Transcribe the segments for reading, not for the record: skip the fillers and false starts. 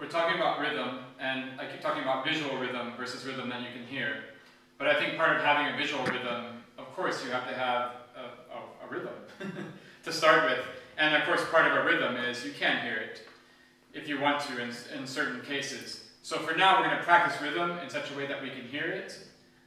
we're talking about rhythm, and I keep talking about visual rhythm versus rhythm that you can hear. But I think part of having a visual rhythm, of course, you have to have a rhythm to start with. And of course, part of a rhythm is you can hear it if you want to in certain cases. So for now, we're going to practice rhythm in such a way that we can hear it.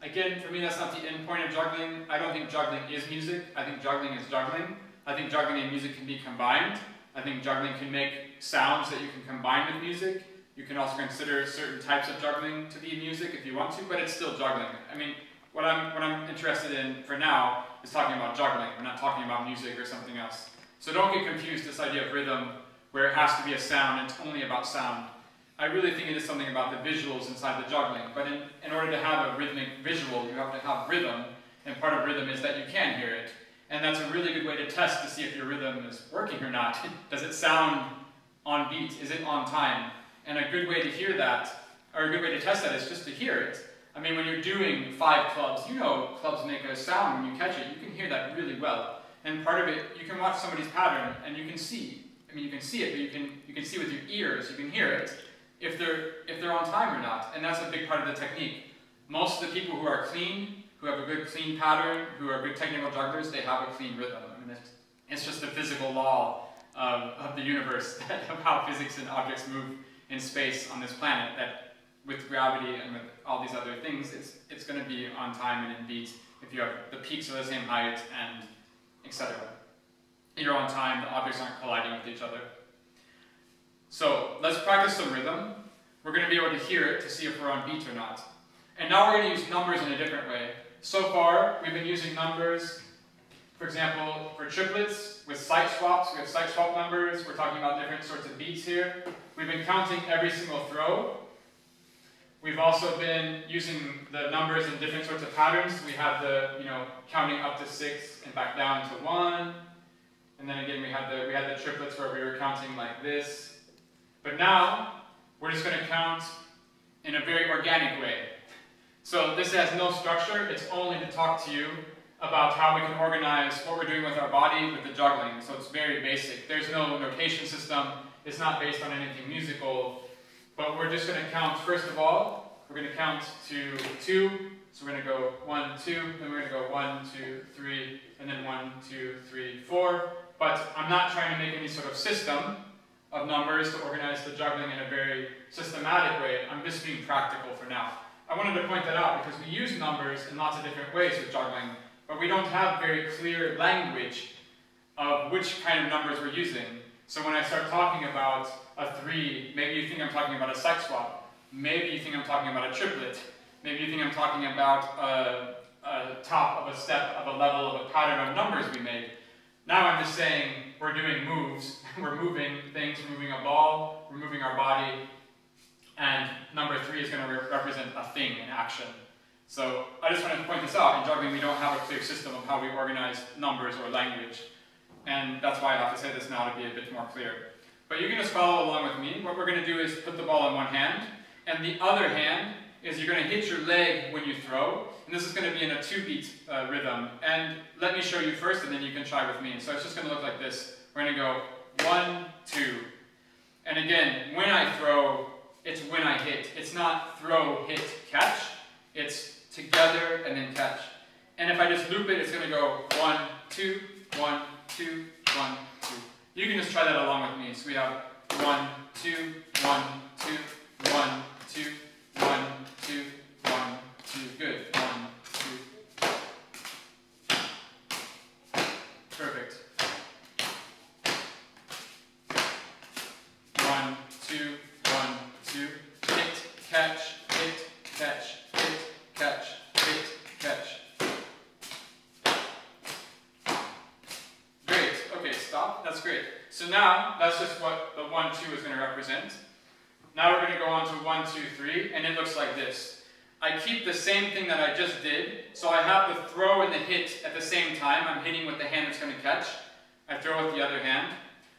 Again, for me, that's not the end point of juggling. I don't think juggling is music. I think juggling is juggling. I think juggling and music can be combined. I think juggling can make sounds that you can combine with music. You can also consider certain types of juggling to be music if you want to, but it's still juggling. I mean, what I'm interested in for now is talking about juggling. We're not talking about music or something else. So don't get confused, this idea of rhythm, where it has to be a sound, and it's only about sound. I really think it is something about the visuals inside the juggling, but in order to have a rhythmic visual, you have to have rhythm, and part of rhythm is that you can hear it. And that's a really good way to test to see if your rhythm is working or not. Does it sound on beat? Is it on time? And a good way to hear that, or a good way to test that, is just to hear it. I mean, when you're doing 5 clubs, you know clubs make a sound when you catch it. You can hear that really well. And part of it, you can watch somebody's pattern and you can see. I mean, you can see it, but you can see with your ears, you can hear it, if they're on time or not. And that's a big part of the technique. Most of the people who are clean, who have a good clean pattern, who are good technical jugglers, they have a clean rhythm. I mean, it's just a physical law of the universe, of how physics and objects move in space on this planet, that with gravity and with all these other things, it's going to be on time and in beat if you have the peaks are the same height and etc. You're on time, the objects aren't colliding with each other. So let's practice some rhythm. We're going to be able to hear it to see if we're on beat or not. And now we're going to use numbers in a different way. So far, we've been using numbers, for example, for triplets with sight swaps. We have sight swap numbers. We're talking about different sorts of beats here. We've been counting every single throw. We've also been using the numbers in different sorts of patterns. We have the, counting up to 6 and back down to 1. And then again, we had the triplets where we were counting like this. But now, we're just going to count in a very organic way. So this has no structure. It's only to talk to you about how we can organize what we're doing with our body with the juggling. So it's very basic. There's no notation system. It's not based on anything musical. But we're just going to count, first of all, we're going to count to 2. So we're going to go 1, 2, then we're going to go 1, 2, 3, and then 1, 2, 3, 4. But I'm not trying to make any sort of system of numbers to organize the juggling in a very systematic way. I'm just being practical for now. I wanted to point that out because we use numbers in lots of different ways with juggling, but we don't have very clear language of which kind of numbers we're using. So when I start talking about a 3, maybe you think I'm talking about a sight swap. Maybe you think I'm talking about a triplet. Maybe you think I'm talking about a top of a step of a level of a pattern of numbers we made. Now I'm just saying we're doing moves. We're moving things, we're moving a ball, we're moving our body, and number 3 is going to represent a thing, an action. So I just wanted to point this out. In juggling, we don't have a clear system of how we organize numbers or language. And that's why I have to say this now to be a bit more clear. But you can just follow along with me. What we're going to do is put the ball in one hand, and the other hand is you're going to hit your leg when you throw, and this is going to be in a 2-beat rhythm. And let me show you first, and then you can try with me. So it's just going to look like this. We're going to go 1, 2. And again, when I throw, it's when I hit. It's not throw, hit, catch. It's together and then catch. And if I just loop it, it's going to go 1, 2, 1, 2, 1, 2. You can just try that along with me. So we have 1, 2, 1, 2, 1, 2, 1, 2, 1, 2. Good. 1, 2. Perfect. 1, 2, 1, 2. Hit, catch, hit, catch, hit, catch, hit, catch. Great. Okay, stop. That's great. So now, that's just what the 1, 2 is going to represent. Now we're going to go on to 1, 2, 3, and it looks like this. I keep the same thing that I just did, so I have the throw and the hit at the same time. I'm hitting with the hand that's going to catch. I throw with the other hand.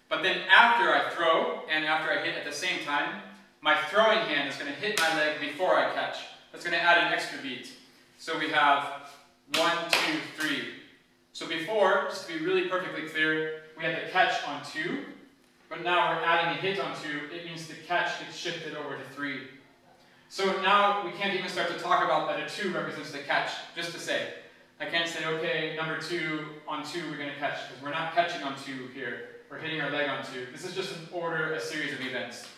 But then after I throw, and after I hit at the same time, my throwing hand is going to hit my leg before I catch. That's going to add an extra beat. So we have 1, 2, 3. So before, just to be really perfectly clear, we had the catch on 2, but now we're adding a hit on 2. It means means the catch gets shifted over to 3. So now we can't even start to talk about that a 2 represents the catch, just to say. I can't say, okay, number 2, on 2 we're going to catch, because we're not catching on 2 here. We're hitting our leg on 2. This is just an order, a series of events.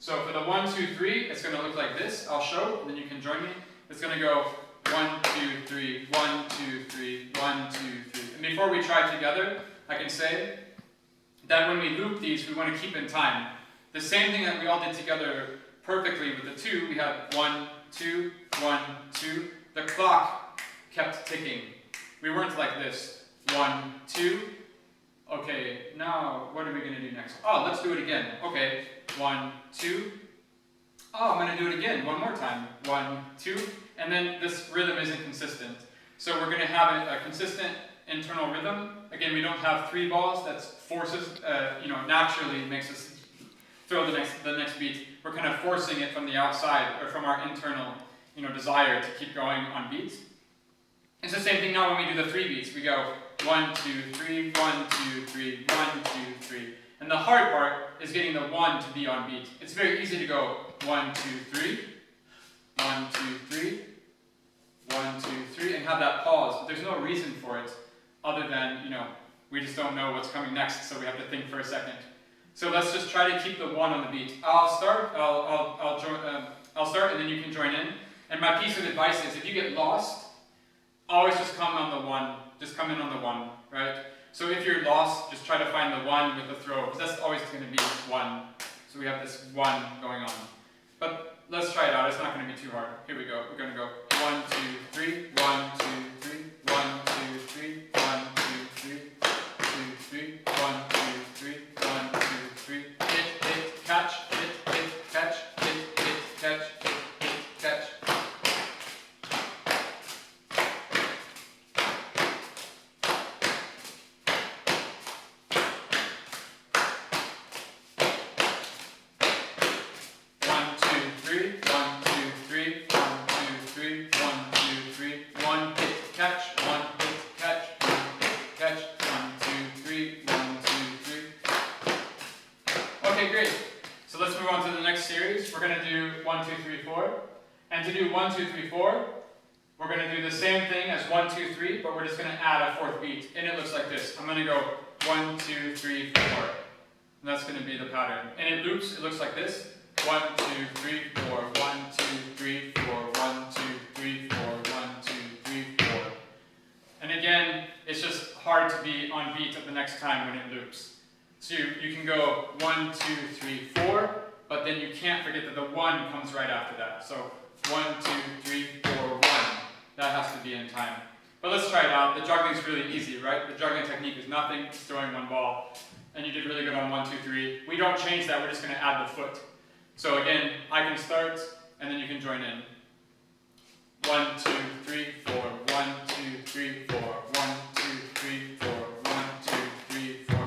So for the 1, 2, 3, it's going to look like this. I'll show, and then you can join me. It's going to go 1, 2, 3, 1, 2, 3, 1, 2, 3. And before we try together, I can say that when we loop these, we want to keep in time. The same thing that we all did together perfectly with the 2, we have 1, 2, 1, 2. The clock kept ticking. We weren't like this. 1, 2. Okay, now what are we going to do next? Oh, let's do it again. Okay, 1, 2. Oh, I'm going to do it again, one more time. 1, 2. And then this rhythm isn't consistent. So we're going to have a consistent internal rhythm. Again, we don't have 3 balls. That forces, naturally makes us throw the next beat. We're kind of forcing it from the outside, or from our internal, desire to keep going on beats. It's the same thing now when we do the 3 beats. We go 1, 2, 3, 1, 2, 3, 1, 2, 3. And the hard part is getting the 1 to be on beat. It's very easy to go 1, 2, 3, 1, 2, 3, 1, 2, 3, and have that pause. But there's no reason for it other than, we just don't know what's coming next, so we have to think for a second. So let's just try to keep the 1 on the beat. I'll start, I'll start, and then you can join in. And my piece of advice is, if you get lost, always just come on the 1. Just come in on the 1, right? So if you're lost, just try to find the 1 with the throw, because that's always going to be 1. So we have this 1 going on. But let's try it out. It's not going to be too hard. Here we go. We're going to go 1, 2, 3, 1, 2, 3, 1, 2, 3, 1, 2, 3, 2, 3, 1, 2, 3, 1, 2, 3. Hit, catch, hit, catch, hit, catch, hit, catch. Okay, great. So let's move on to the next series. We're going to do 1, 2, 3, 4. And to do 1, 2, 3, 4, we're going to do the same thing as 1, 2, 3, but we're just going to add a 4th beat. And it looks like this. I'm going to go 1, 2, 3, 4. And that's going to be the pattern. And it loops. It looks like this. 1, 2, 3, 4. 1, 2, 3, 4. 1, 2, 3, 4. 1, 2, 3, 4. And again, it's just hard to be on beat at the next time when it loops. So you can go 1, 2, 3, 4, but then you can't forget that the 1 comes right after that. So 1, 2, 3, 4, 1. That has to be in time. But let's try it out. The juggling is really easy, right? The juggling technique is nothing. It's throwing 1 ball. And you did really good on 1, 2, 3. We don't change that. We're just going to add the foot. So again, I can start, and then you can join in. 1, 2, 3, 4. 1, 2, 3, 4. 1, 2, 3, 4. 1, 2, 3, 4.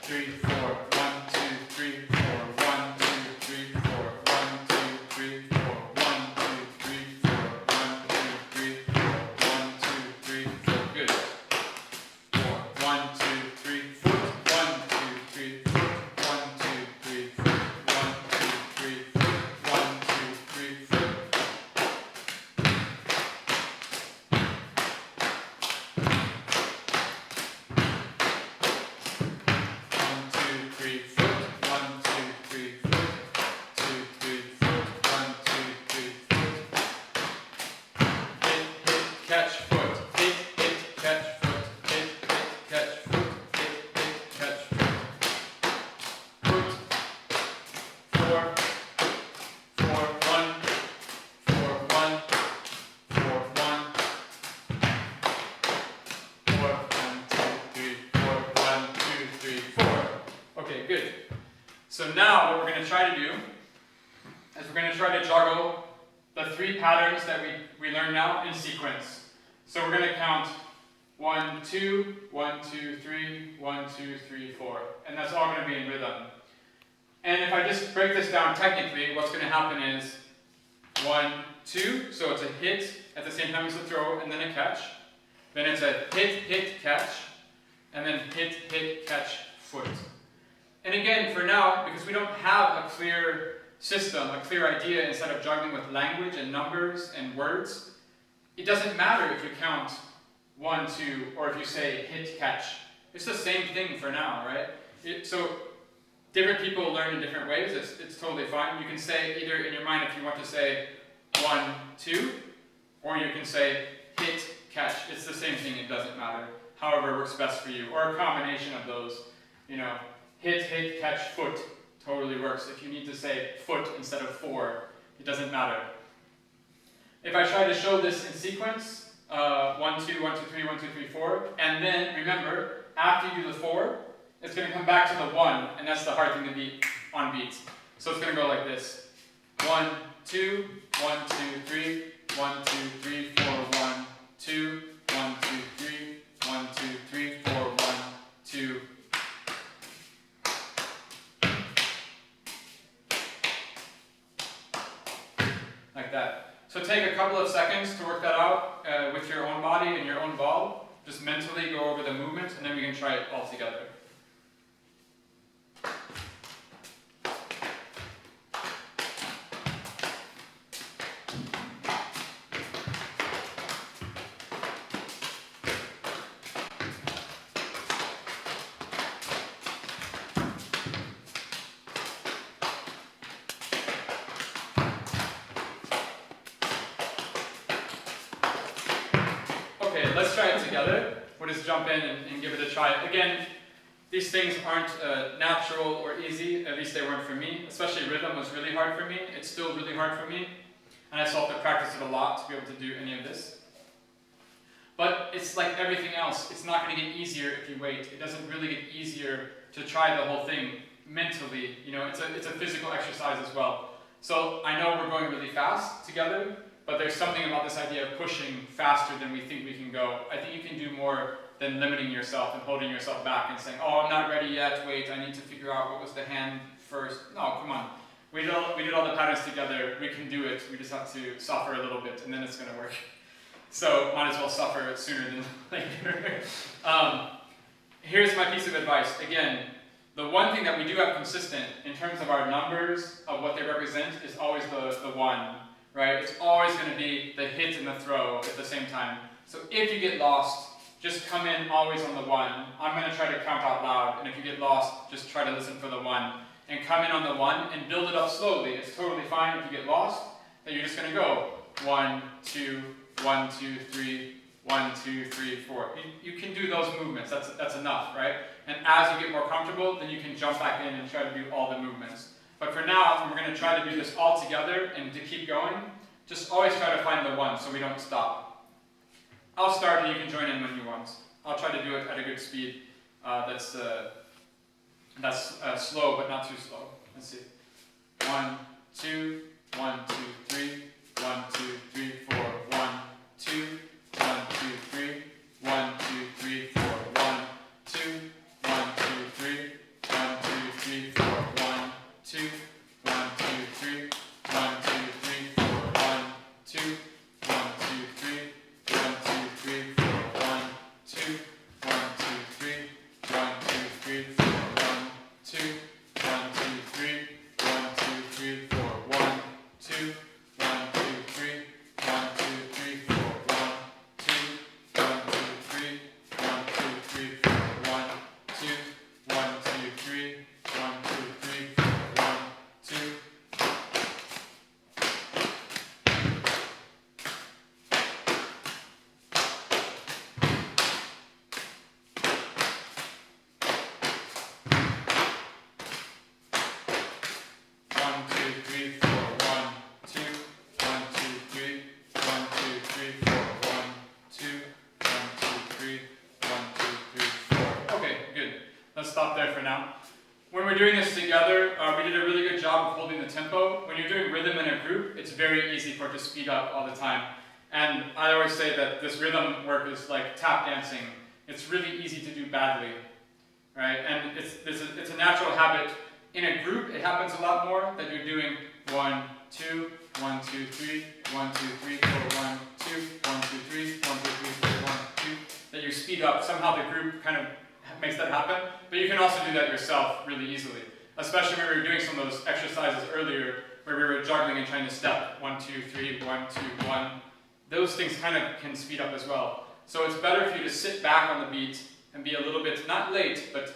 3, 4, 1, 2, 3, 4, 1, 2, 3, 4, 1, 2, 3, 4, 1, 2, 3, 4, 1, 2, 3, 4, 1, 2, 3, 4, good. 4, 1, 2, 3, 4, 1, 2, 3, 4, 1, 2, 3, 4, 1, 2, 3, 4, 1, 2, 3, 4. Catch foot, hit, catch foot, hit, catch foot, hit, catch foot. Foot, 4, 4, 1, 4, 1, 4, 1, 4, 1, 2, 3, 4, 1, 2, 3, 4. Okay, good. So now what we're going to try to do is we're going to try to juggle the 3 patterns that we learned now in sequence. So we're going to count 1, 2, 1, 2, 3, 1, 2, 3, 4. And that's all going to be in rhythm. And if I just break this down technically, what's going to happen is 1, 2, so it's a hit at the same time as a throw and then a catch. Then it's a hit, catch, and then hit, catch, foot. And again, for now, because we don't have a clear system, a clear idea instead of juggling with language and numbers and words, it doesn't matter if you count 1, 2, or if you say hit, catch. It's the same thing for now, right? So different people learn in different ways. It's totally fine. You can say either in your mind if you want to say 1, 2, or you can say hit, catch. It's the same thing. It doesn't matter. However works best for you, or a combination of those. You know, hit, catch, foot totally works. If you need to say foot instead of 4, it doesn't matter. If I try to show this in sequence, 1, 2, 1, 2, 3, 1, 2, 3, 4, and then remember, after you do the 4, it's going to come back to the 1, and that's the hard thing to beat on beats. So it's going to go like this: 1, 2, 1, 2, 3, 1, 2, 3, 4, 1, 2, 1, 2, 3, 1, 2, 3, 4, 1, 2. Like that. So take a couple of seconds to work that out with your own body and your own ball. Just mentally go over the movement, and then we can try it all together. Okay, let's try it together. We'll just jump in and give it a try. Again, these things aren't natural or easy, at least they weren't for me. Especially rhythm was really hard for me. It's still really hard for me. And I still have to practice it a lot to be able to do any of this. But it's like everything else. It's not going to get easier if you wait. It doesn't really get easier to try the whole thing mentally. You know, it's a physical exercise as well. So I know we're going really fast together, but there's something about this idea of pushing faster than we think we can go. I think you can do more than limiting yourself and holding yourself back and saying, oh, I'm not ready yet, wait, I need to figure out what was the hand first. No, come on. We did all the patterns together, we can do it, we just have to suffer a little bit and then it's going to work. So might as well suffer sooner than later. Here's my piece of advice. Again, the one thing that we do have consistent in terms of our numbers of what they represent is always the 1. Right? It's always going to be the hit and the throw at the same time. So if you get lost, just come in always on the 1. I'm going to try to count out loud, and if you get lost, just try to listen for the 1. And come in on the 1 and build it up slowly. It's totally fine if you get lost, that you're just going to go 1, 2, 1, 2, 3, 1, 2, 3, 4. You can do those movements, that's enough, right? And as you get more comfortable, then you can jump back in and try to do all the movements. But for now, we're going to try to do this all together and to keep going. Just always try to find the 1 so we don't stop. I'll start and you can join in when you want. I'll try to do it at a good speed that's slow but not too slow. Let's see. 1, 2, 1, 2, 3, 1, 2, 3, 4, 1, 2, 1, 2, 3, 1, 2, 3, 4, 1, 2, 1, 2, 3, 1, 2, 3, 4, 1, 2, 1, 2, 3, 1, 2, 3, 4, 1, 2, 1, 2, 3, 1, 2, 3, 4, 1, 2, 1, 2, 3, 1, 2, 3, 4, 1, 2, 1, 2, 3, 1, 2, 3, 4, 1, 2, 1, 2, 3, 1, 2, 3, 4, 1, 2, 1, 2, 3, 1, 2, 3, 4, 1, 2, 1, 2, 3, 1, 2, 3, 4, 1, 2. Let's stop there for now. When we're doing this together, we did a really good job of holding the tempo. When you're doing rhythm in a group, it's very easy for it to speed up all the time. And I always say that this rhythm work is like tap dancing. It's really easy to do badly, right? And it's a natural habit. In a group, it happens a lot more that you're doing 1, 2, 1, 2, 3, 1, 2, 3, 4, 1, 2, 1, 2, 3, 1, 2, 3, 4, 1, 2. That you speed up. Somehow the group kind of makes that happen. But you can also do that yourself really easily. Especially when we were doing some of those exercises earlier where we were juggling and trying to step 1, 2, 3, 1, 2, 1. Those things kind of can speed up as well. So it's better for you to sit back on the beat and be a little bit, not late, but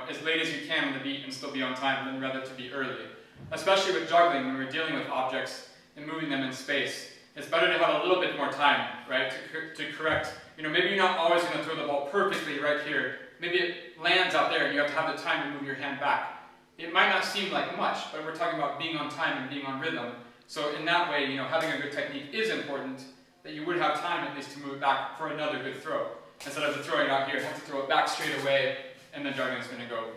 as late as you can on the beat and still be on time, than rather to be early. Especially with juggling, when we're dealing with objects and moving them in space. It's better to have a little bit more time, right, to correct. Maybe you're not always going to throw the ball perfectly right here. Maybe it lands out there and you have to have the time to move your hand back. It might not seem like much, but we're talking about being on time and being on rhythm. So in that way, having a good technique is important, that you would have time at least to move it back for another good throw. Instead of throwing it out here, have to throw it back straight away, and then juggling is going to go,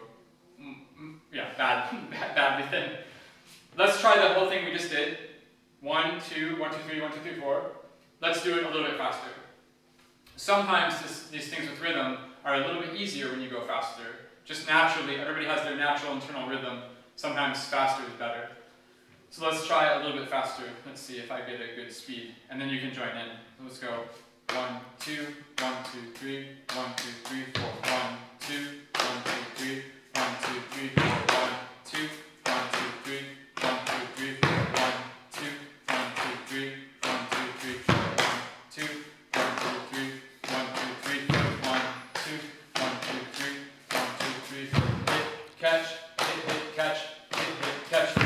badly thin. Let's try the whole thing we just did. 1, 2, 1, 2, 3, 1, 2, 3, 4. Let's do it a little bit faster. Sometimes these things with rhythm are a little bit easier when you go faster. Just naturally, everybody has their natural internal rhythm. Sometimes faster is better. So let's try it a little bit faster. Let's see if I get a good speed. And then you can join in. Let's go. 1, 2, 1, 2, 3, 1, 2, 3, 4. 1, 2, 1, 2, 3, 1, 2, 3, 4. 1, 2, 1, 2, 3, 1, 2, 3, 4. 1, 2, 1, 2, 3, 1, 2, 3, 4. 1, 2, 1, 2, 3, 1, 2, 3, 4. 1, 2, 1, 2, 3, 1, 2, 3, 4. Hit, catch, hit, catch, hit, catch. 1,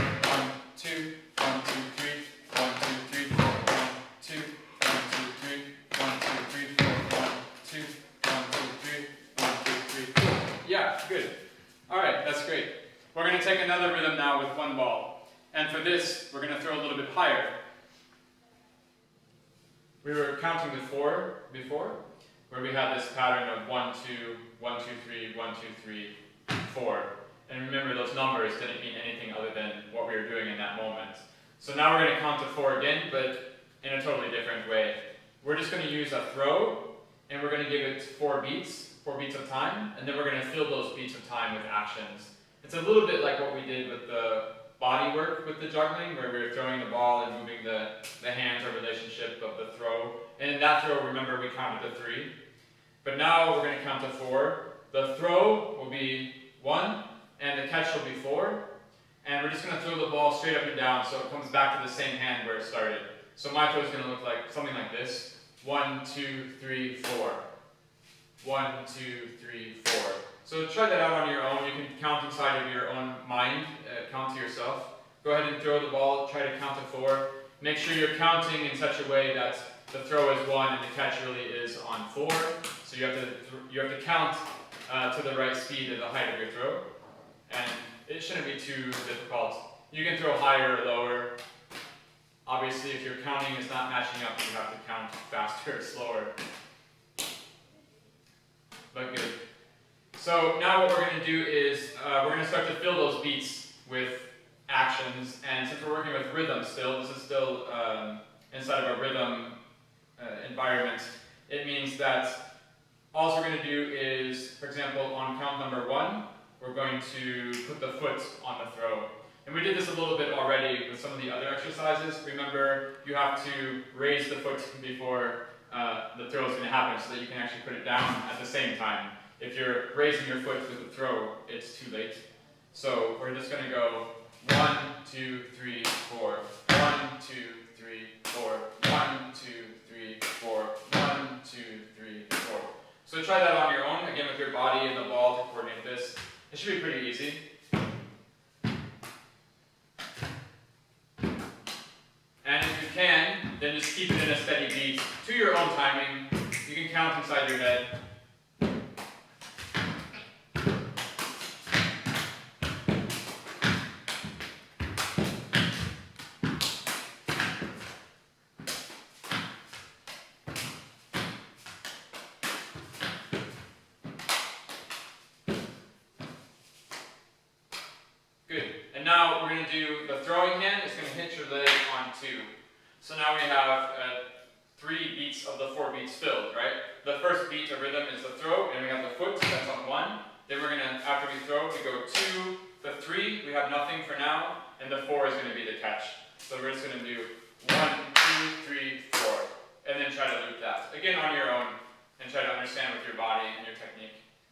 2, 1, 2, 3, 1, 2, 3, 4. 1, 2, 1, 2, 3, 1, 2, 3, 4. 1, 2, 1, 2, 3, 1, 2, 3, 4. Yeah, good. Alright, that's great. We're going to take another rhythm now with one ball. And for this, we're going to throw a little bit higher. We were counting to 4 before, where we had this pattern of 1, 2, 1, 2, 3, 1, 2, 3, 4. And remember, those numbers didn't mean anything other than what we were doing in that moment. So now we're going to count to 4 again, but in a totally different way. We're just going to use a throw, and we're going to give it 4 beats of time, and then we're going to fill those beats of time with actions. It's a little bit like what we did with the body work with the juggling, where we were throwing the ball and moving the hands or relationship of the throw. And in that throw, remember, we counted to 3. But now we're going to count to 4. The throw will be 1, and the catch will be 4. And we're just going to throw the ball straight up and down so it comes back to the same hand where it started. So my throw is going to look like something like this. 1, 2, 3, 4. 1, 2, 3, 4. So try that out on your own. You can count inside of your own mind, count to yourself. Go ahead and throw the ball, try to count to 4. Make sure you're counting in such a way that the throw is 1 and the catch really is on 4. So you have to count to the right speed at the height of your throw. And it shouldn't be too difficult. You can throw higher or lower. Obviously, if your counting is not matching up, you have to count faster or slower. But good. So now what we're going to do is we're going to start to fill those beats with actions. And since we're working with rhythm still, this is still inside of a rhythm environment, it means that all we're going to do is, for example, on count number 1, we're going to put the foot on the throw. And we did this a little bit already with some of the other exercises. Remember, you have to raise the foot before the throw is going to happen so that you can actually put it down at the same time. If you're raising your foot with the throw, it's too late. So we're just going to go 1, 2, 3, 4. 1, 2, 3, 4. 1, 2, 3, 4. 1, 2, 3, 4. So try that on your own, again with your body and the ball to coordinate this. It should be pretty easy. And if you can, then just keep it in a steady beat to your own timing. You can count inside your head. Good. And now we're going to do the throwing hand. It's going to hit your leg on 2. So now we have 3 beats of the 4 beats filled, right? The first beat of rhythm is the throw, and we have the foot, that's on 1. Then we're going to, after we throw, we go 2, the 3, we have nothing for now, and the 4 is going to be the catch. So we're just going to do 1, 2, 3, 4, and then try to loop that. Again, on your own, and try to understand with your body and your technique.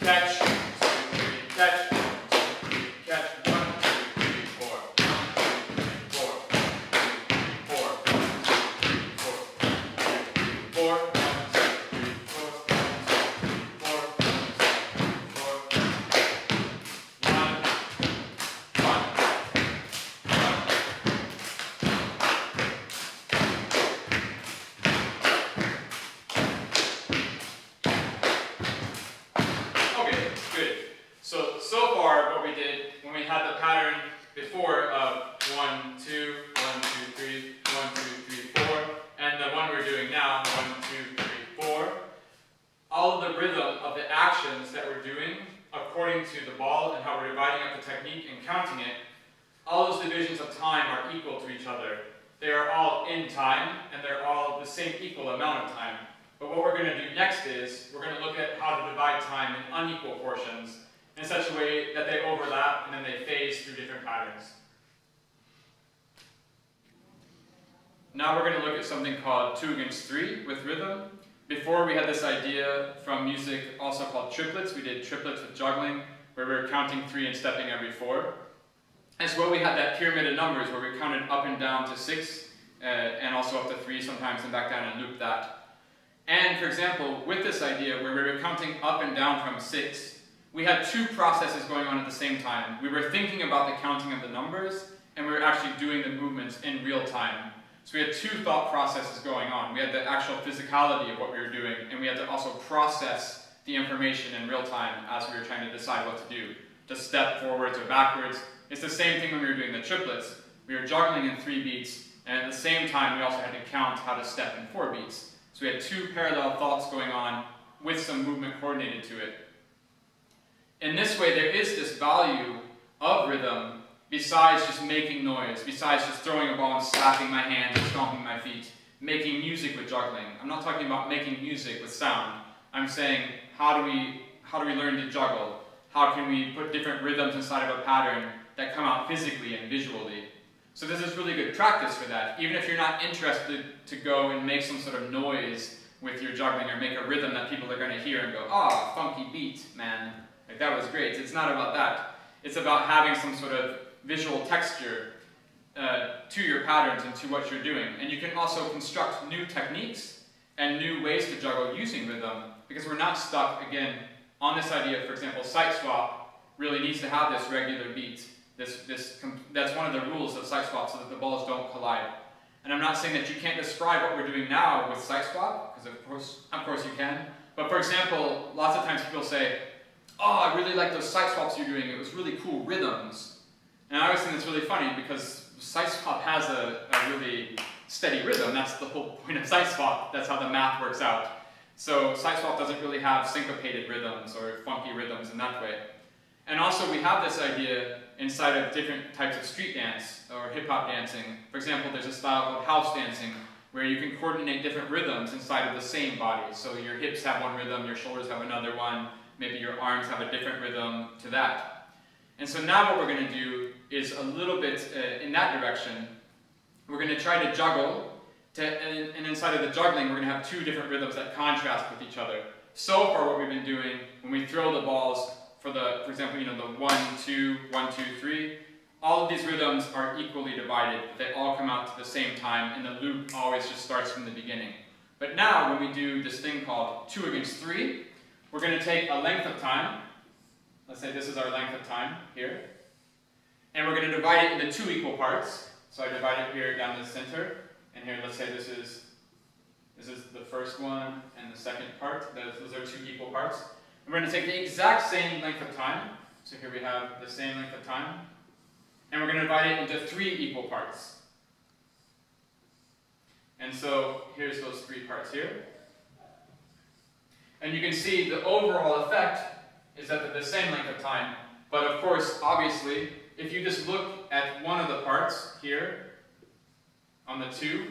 Catch, 2, 3, catch, 1, 2, 3, catch, 1, 2, 3, 4, Okay, good. So far what we did when we had the pattern before of 1, 2, 1, 2, 3, 1, 2, 3, 4, and the one we're doing now, 1, 2, 3, 4, all of the rhythm of the actions that we're doing according to the ball and how we're dividing up the technique and counting it, all those divisions of time are equal to each other. They are all in time, and they're all the same equal amount of time. But what we're going to do next is, we're going to look at how to divide time in unequal portions in such a way that they overlap and then they phase through different patterns. Now we're going to look at something called 2 against 3 with rhythm. Before we had this idea from music also called triplets. We did triplets with juggling, where we were counting 3 and stepping every 4. And so we had that pyramid of numbers where we counted up and down to 6, and also up to 3 sometimes, and back down and looped that. And for example, with this idea where we were counting up and down from 6, we had 2 processes going on at the same time. We were thinking about the counting of the numbers, and we were actually doing the movements in real time. So we had 2 thought processes going on. We had the actual physicality of what we were doing, and we had to also process the information in real time as we were trying to decide what to do. to step forwards or backwards. It's the same thing when we were doing the triplets. We were juggling in 3 beats, and at the same time we also had to count how to step in 4 beats. So we had 2 parallel thoughts going on with some movement coordinated to it. In this way, there is this value of rhythm besides just making noise, besides just throwing a ball and slapping my hands and stomping my feet, making music with juggling. I'm not talking about making music with sound. I'm saying, how do we learn to juggle? How can we put different rhythms inside of a pattern that come out physically and visually? So this is really good practice for that. Even if you're not interested to go and make some sort of noise with your juggling or make a rhythm that people are going to hear and go, ah, funky beat, man. Like, that was great. It's not about that. It's about having some sort of visual texture to your patterns and to what you're doing. And you can also construct new techniques and new ways to juggle using rhythm, because we're not stuck, again, on this idea. For example, sight swap really needs to have this regular beat. That's one of the rules of sight swap, so that the balls don't collide. And I'm not saying that you can't describe what we're doing now with sight swap, because of course you can. But for example, lots of times people say, oh, I really like those sight swaps you're doing. It was really cool rhythms. And I always think it's really funny, because sight swap has a really steady rhythm. That's the whole point of sight swap. That's how the math works out. So sight swap doesn't really have syncopated rhythms or funky rhythms in that way. And also we have this idea inside of different types of street dance or hip-hop dancing. For example, there's a style called house dancing, where you can coordinate different rhythms inside of the same body. So your hips have one rhythm, your shoulders have another one, maybe your arms have a different rhythm to that. And so now what we're going to do is a little bit in that direction. We're going to try to juggle, and inside of the juggling we're going to have 2 different rhythms that contrast with each other. So far what we've been doing, when we throw the balls, for example, the 1, 2, 1, 2, 3, all of these rhythms are equally divided, but they all come out at the same time, and the loop always just starts from the beginning. But now, when we do this thing called 2 against 3, we're going to take a length of time. Let's say this is our length of time here. And we're going to divide it into 2 equal parts. So I divide it here down the center, and here, let's say this is the first one and the second part. Those are 2 equal parts. And we're going to take the exact same length of time. So here we have the same length of time. And we're going to divide it into 3 equal parts. And so here's those 3 parts here. And you can see the overall effect is that they're the same length of time. But of course, obviously, if you just look at one of the parts here on the 2,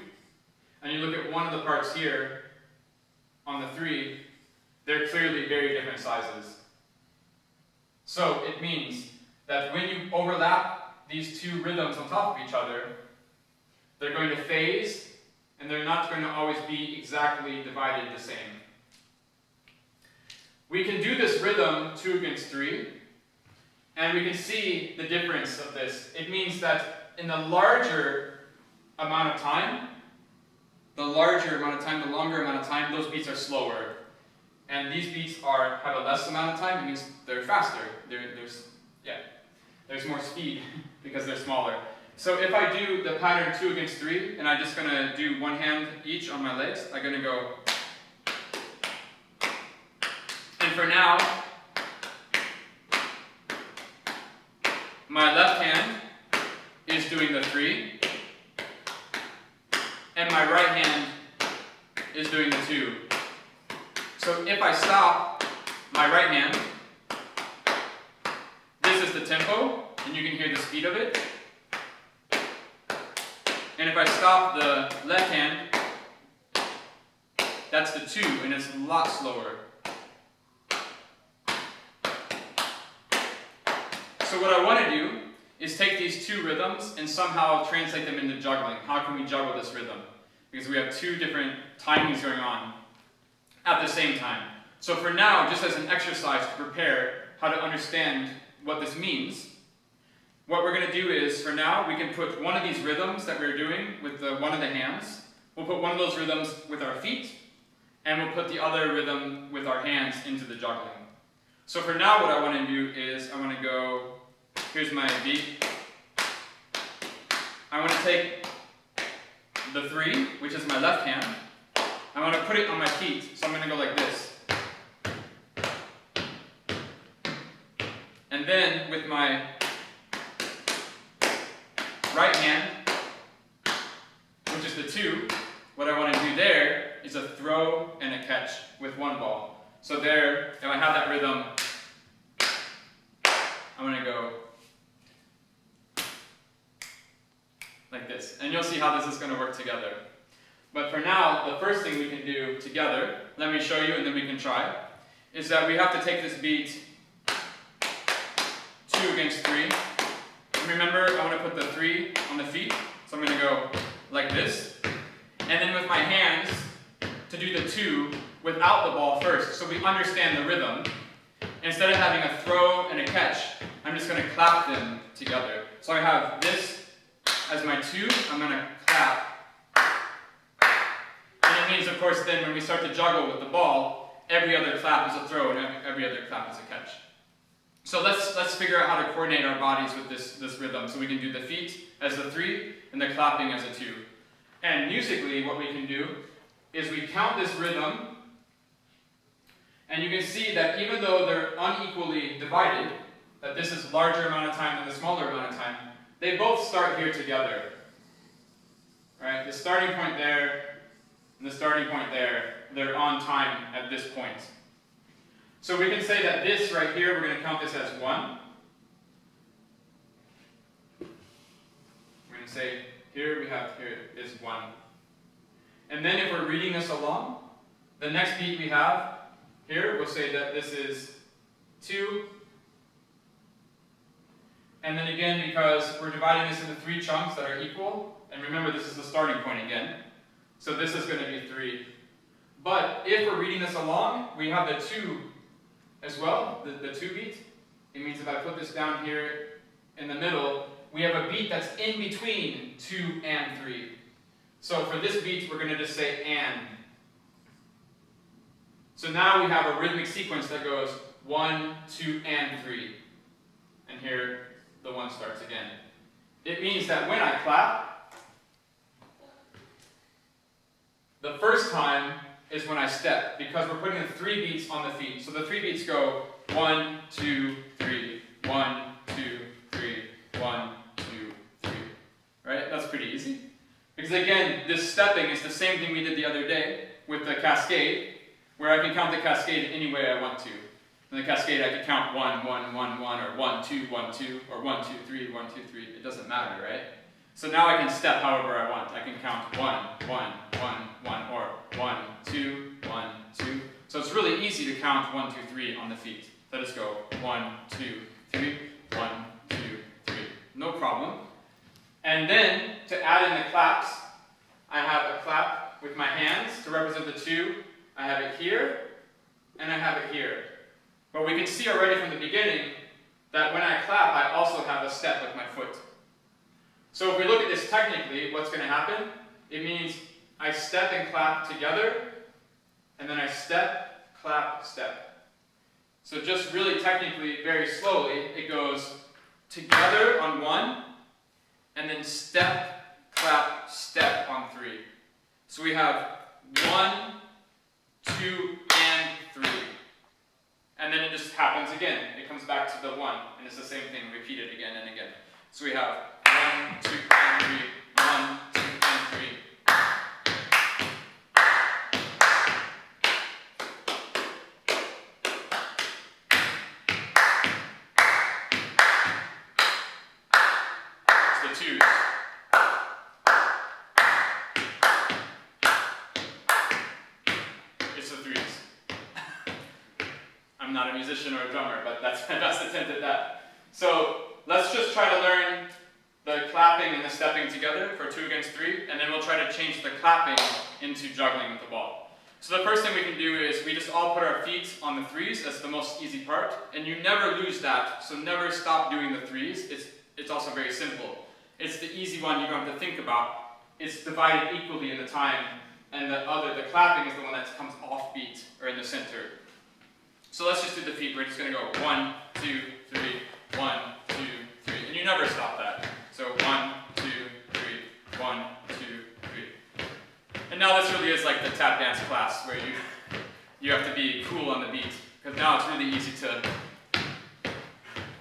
and you look at one of the parts here on the 3, they're clearly very different sizes. So it means that when you overlap these 2 rhythms on top of each other, they're going to phase, and they're not going to always be exactly divided the same. We can do this rhythm 2 against 3, and we can see the difference of this. It means that in the larger amount of time, the longer amount of time, those beats are slower. And these beats have a less amount of time. It means they're faster. There's more speed because they're smaller. So if I do the pattern 2 against 3, and I'm just going to do one hand each on my legs, I'm going to go. And for now, my left hand is doing the 3, and my right hand is doing the 2. So if I stop my right hand, this is the tempo, and you can hear the speed of it. And if I stop the left hand, that's the 2, and it's a lot slower. So what I want to do is take these 2 rhythms and somehow translate them into juggling. How can we juggle this rhythm? Because we have 2 different timings going on at the same time. So for now, just as an exercise to prepare how to understand what this means, what we're going to do is, for now, we can put one of these rhythms that we're doing with one of the hands. We'll put one of those rhythms with our feet, and we'll put the other rhythm with our hands into the juggling. So for now, what I want to do is, I want to go, here's my beat. I want to take the 3, which is my left hand. I want to put it on my feet, so I'm going to go like this. And And then with my right hand, which is the 2, what I want to do there is a throw and a catch with one ball. So there, if I have that rhythm, I'm going to go like this. And you'll see how this is going to work together. But for now, the first thing we can do together, let me show you and then we can try, is that we have to take this beat 2 against 3. And remember, I want to put the 3 on the feet, so I'm going to go like this. And then with my hands, to do the 2 without the ball first, so we understand the rhythm. Instead of having a throw and a catch, I'm just going to clap them together. So I have this as my 2, I'm going to clap. And it means, of course, then when we start to juggle with the ball, every other clap is a throw and every other clap is a catch. So let's figure out how to coordinate our bodies with this rhythm. So we can do the feet as the 3 and the clapping as a 2. And musically, what we can do is we count this rhythm, and you can see that even though they're unequally divided, that this is larger amount of time than the smaller amount of time, they both start here together. Right? The starting point there and the starting point there, they're on time at this point. So we can say that this right here, we're going to count this as 1. We're going to say here is 1. And then if we're reading this along, the next beat we have here, we'll say that this is 2. And then again, because we're dividing this into 3 chunks that are equal, and remember this is the starting point again, so this is going to be 3. But if we're reading this along, we have the 2 as well, the 2 beat. It means if I put this down here in the middle, we have a beat that's in between 2 and 3. So for this beat, we're going to just say and. So now we have a rhythmic sequence that goes 1, 2, and 3. And here, the 1 starts again. It means that when I clap, the first time is when I step, because we're putting the 3 beats on the feet. So the 3 beats go 1, 2, 3, 1, 2, 3, 1, 2, 3. Right? That's pretty easy. Because again, this stepping is the same thing we did the other day with the cascade, where I can count the cascade any way I want to. In the cascade, I can count 1, 1, 1, 1, or 1, 2, 1, 2, or 1, 2, 3, 1, 2, 3. It doesn't matter, right? So now I can step however I want. I can count 1, 1, 1, 1, or 1, 2, 1, 2. So it's really easy to count 1, 2, 3 on the feet. Let us go 1, 2, 3, 1, 2, 3. No problem. And then, to add in the claps, I have a clap with my hands to represent the 2. I have it here, and I have it here. But we can see already from the beginning that when I clap, I also have a step with my foot. So if we look at this technically, what's going to happen? It means I step and clap together, and then I step, clap, step. So just really technically, very slowly, it goes together on 1, and then step, clap, step on 3. So we have 1, 2, and 3. And then it just happens again. It comes back to the 1, and it's the same thing, repeated again and again. So we have 1, 2, and 3, 1, 2, and 3. It's the 2s. It's the 3s. I'm not a musician or a drummer, but that's my best attempt at that. So let's just try to learn the clapping and the stepping together for 2 against 3, and then we'll try to change the clapping into juggling with the ball. So the first thing we can do is we just all put our feet on the 3s. That's the most easy part, and you never lose that. So never stop doing the 3s. It's also very simple. It's the easy one you don't have to think about. It's divided equally in the time, and the clapping is the one that comes off beat or in the center. So let's just do the feet. We're just going to go 1, 2, 3, 1, 2, 3. And you never stop that. So 1, 2, 3, 1, 2, 3. And now this really is like the tap dance class where you have to be cool on the beat. Because now it's really easy to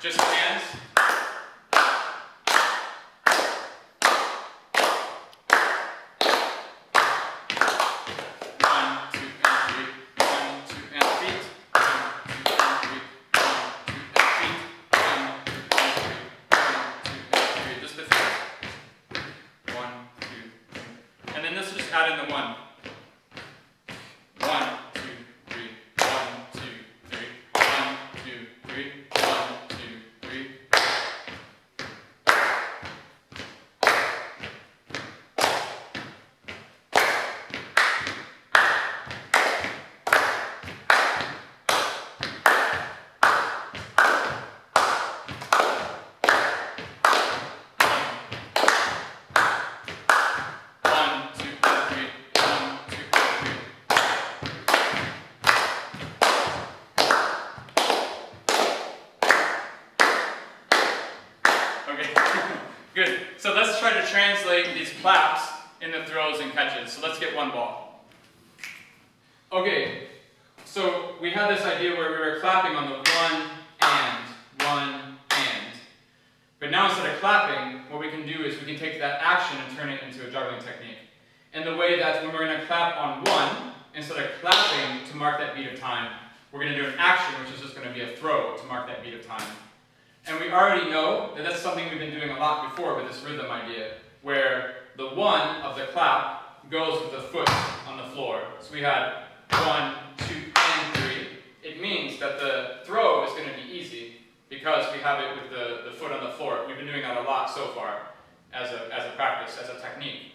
Just hands. Add in the 1. 1, 2, 3, 1, 2, 3, 1, 2, 3, 1, 2, 3. Okay, good. So let's try to translate these claps into throws and catches. So let's get one ball. Okay, so we had this idea where we were clapping on the one, and. But now instead of clapping, what we can do is we can take that action and turn it into a juggling technique. In the way that when we're going to clap on 1, instead of clapping to mark that beat of time, we're going to do an action, which is just going to be a throw to mark that beat of time. And we already know that that's something we've been doing a lot before with this rhythm idea, where the 1 of the clap goes with the foot on the floor. So we had 1, 2, and 3. It means that the throw is going to be easy because we have it with the foot on the floor. We've been doing that a lot so far as a practice, as a technique.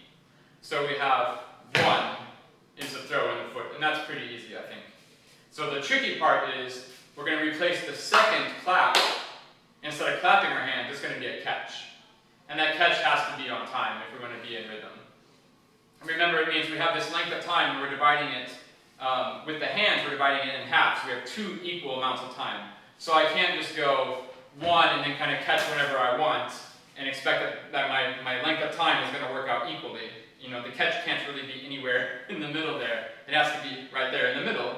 So we have 1 is the throw in the foot, and that's pretty easy, I think. So the tricky part is we're going to replace the second clap. Instead of clapping our hand, it's going to be a catch. And that catch has to be on time if we're going to be in rhythm. And remember, it means we have this length of time and we're dividing it, with the hands, we're dividing it in half. So we have 2 equal amounts of time. So I can't just go 1 and then kind of catch whenever I want, and expect that my length of time is going to work out equally. You know, the catch can't really be anywhere in the middle there. It has to be right there in the middle,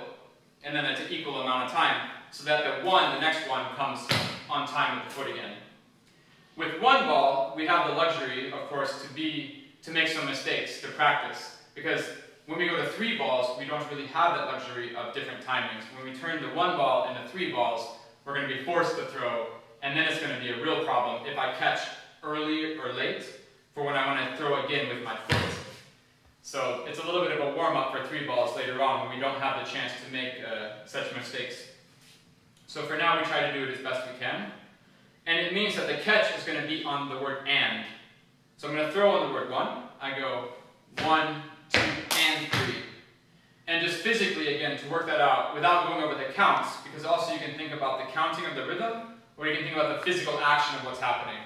and then it's an equal amount of time, so that the next one, comes on time with the foot again. With one ball, we have the luxury, of course, to make some mistakes, to practice, because when we go to 3 balls, we don't really have that luxury of different timings. When we turn the 1 ball into 3 balls, we're going to be forced to throw, and then it's going to be a real problem if I catch early or late for when I want to throw again with my foot. So it's a little bit of a warm-up for 3 balls later on when we don't have the chance to make such mistakes. So for now, we try to do it as best we can. And it means that the catch is going to be on the word and. So I'm going to throw on the word 1. I go 1, 2, and 3. And just physically, again, to work that out without going over the counts, because also you can think about the counting of the rhythm, or you can think about the physical action of what's happening.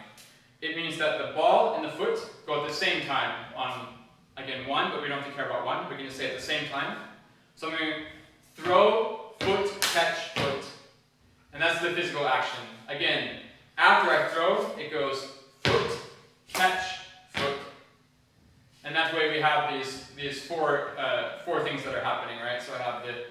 It means that the ball and the foot go at the same time on, again, 1, but we don't have to care about 1. We can just say at the same time. So I'm going to throw, foot, catch, foot. And that's the physical action. Again, after I throw, it goes foot, catch, foot. And that way we have these four things that are happening, right? So I have the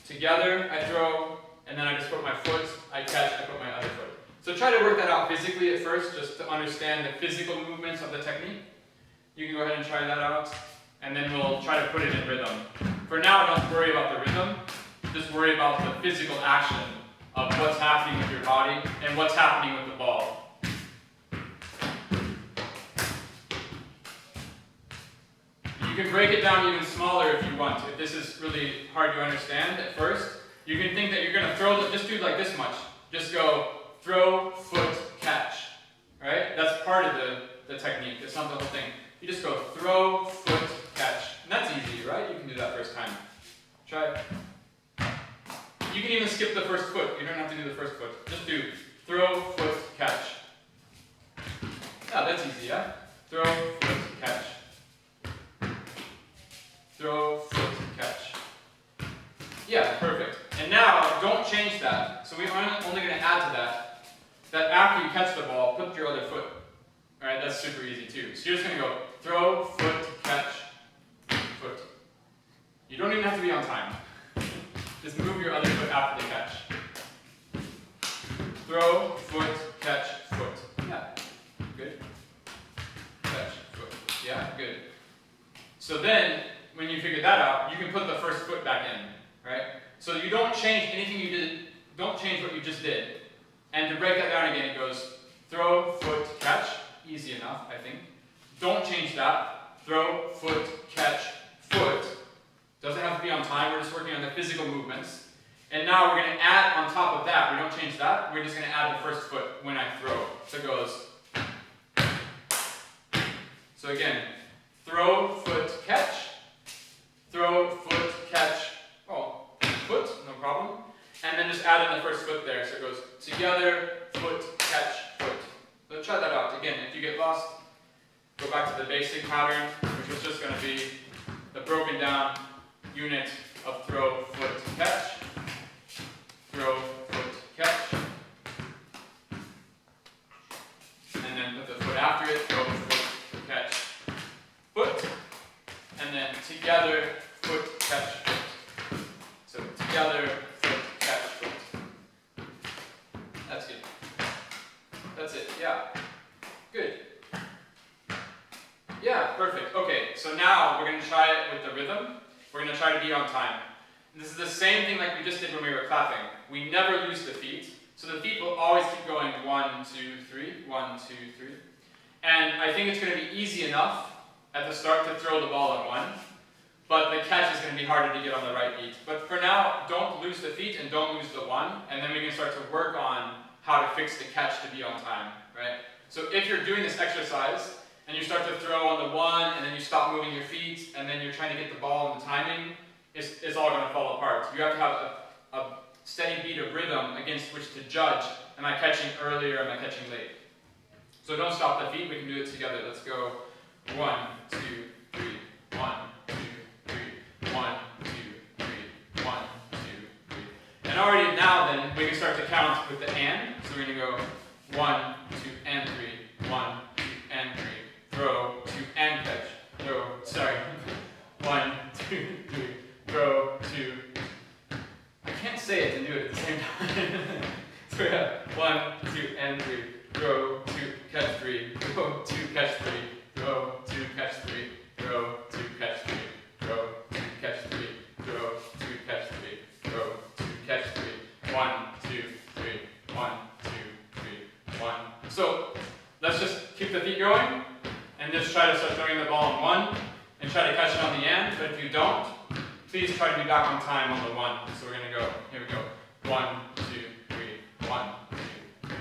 together, I throw, and then I just put my foot, I catch, I put my other foot. So try to work that out physically at first, just to understand the physical movements of the technique. You can go ahead and try that out, and then we'll try to put it in rhythm. For now, don't worry about the rhythm, just worry about the physical action of what's happening with your body and what's happening with the ball. You can break it down even smaller if you want. If this is really hard to understand at first, you can think that you're going to throw, just do like this much. Just go throw, foot, catch. Right? That's part of the technique. It's not the whole thing. You just go throw, foot, catch. And that's easy, right? You can do that first time. Try it. You can even skip the first foot. You don't have to do the first foot. Just do throw, foot, catch. Yeah, that's easy, yeah? Throw, foot, catch. Throw, foot, catch. Yeah, perfect. And now, don't change that. So we're only going to add to that after you catch the ball, put your other foot. Alright, that's super easy too. So you're just going to go throw, foot, catch, foot. You don't even have to be on time. Just move your other foot after the catch. Throw, foot, catch, foot. Yeah, good. Catch, foot. Yeah, good. So then, when you figure that out, you can put the first foot back in, right? So you don't change anything you did, don't change what you just did. And to break that down again, it goes throw, foot, catch. Easy enough, I think. Don't change that. Throw, foot, catch, foot. Doesn't have to be on time, we're just working on the physical movements. And now we're going to add on top of that, we don't change that, we're just going to add the first foot when I throw. So it goes. So again, throw, foot, catch. Throw, foot, catch, foot, no problem. And then just add in the first foot there. So it goes together, foot, catch, foot. So try that out. Again, if you get lost, go back to the basic pattern, which was just going to be the broken down unit of throw, foot, catch. Throw, foot, catch. And then put the foot after it, throw, foot, catch, foot. And then together, foot, catch, foot. So together, foot, catch, foot. That's good. That's it, yeah. Good. Yeah, perfect. Okay, so now we're going to try it with the rhythm. We're going to try to be on time. And this is the same thing like we just did when we were clapping. We never lose the feet. So the feet will always keep going 1, 2, 3, 1, 2, 3. And I think it's going to be easy enough at the start to throw the ball on 1. But the catch is going to be harder to get on the right beat. But for now, don't lose the feet and don't lose the 1. And then we can start to work on how to fix the catch to be on time, right? So if you're doing this exercise, and you start to throw on the 1, and then you stop moving your feet, and then you're trying to get the ball in the timing, it's all going to fall apart. You have to have a steady beat of rhythm against which to judge, am I catching early or am I catching late? So don't stop the feet, we can do it together. Let's go 1, 2, 3, 1, 2, 3, 1, 2, 3, 1, 2, 3. And already now then, we can start to count with the and. So we're going to go 1, 2, and 3. 1, 2, and 3. Throw, 2, and catch. Throw, sorry. 1, 2, 3. Throw, 2. I can't say it and do it at the same time. So we have 1, 2, and 3. Throw, 2, catch 3. Throw, 2, catch 3. Throw, 2, catch 3. Throw, 2, catch 3. Throw, 2, catch 3. Throw, 2, catch 3. Throw, 2, catch 3. 1, 2, 3. 1, 2, 3. 1. So let's just keep the feet going and just try to start throwing the ball on 1 and try to catch it on the end. But if you don't, please try to be back on time on the 1. So we're going to go. Here we go. 1, 2, 3. 1, 2, 3.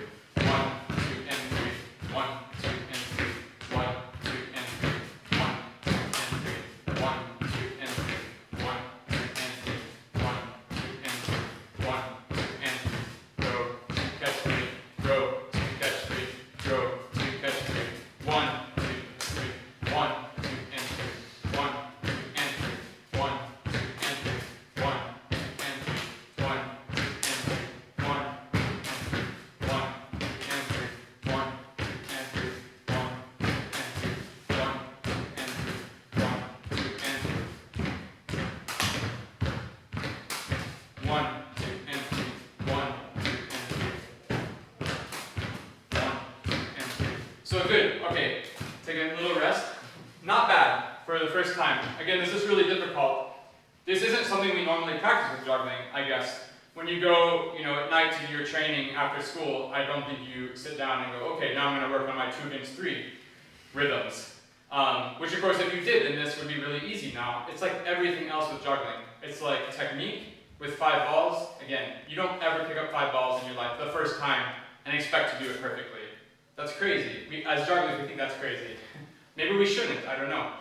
1, 2, and 3. 1, 2, and 3. 1, 2, and 3. 1, 2, and 3. 1, 2, and 3. 1, 2, and 3. 1, 2, and 3. 1, 2, and 3. Throw, 2, catch 3. Throw, 2, catch 3. Throw, 2, catch 3. 1, 2, 3. 1, 2, and 3. 1, 2, and 3. 1, 2, and 3. 1, 2, and 3. 1, 2, and 3. 1, 2, and 3. 1, 2, and 3. 1, 2, and 3. 1, 2, and 3. 1, 2, and 3. 1, 2, and 3. 1, 2, and 3. 1, 2, and 3. 1, 2, and 3. So good. Okay. Take a little rest. Not bad for the first time. Again, this is really difficult. This isn't something we normally practice with juggling, I guess. When you go, at night to do your training after school, I don't think you sit down and go, okay, now I'm going to work on my 2 against 3 rhythms. Which, of course, if you did, then this would be really easy now. It's like everything else with juggling. It's like technique with 5 balls. Again, you don't ever pick up 5 balls in your life the first time and expect to do it perfectly. That's crazy. As jugglers, we think that's crazy. Maybe we shouldn't, I don't know.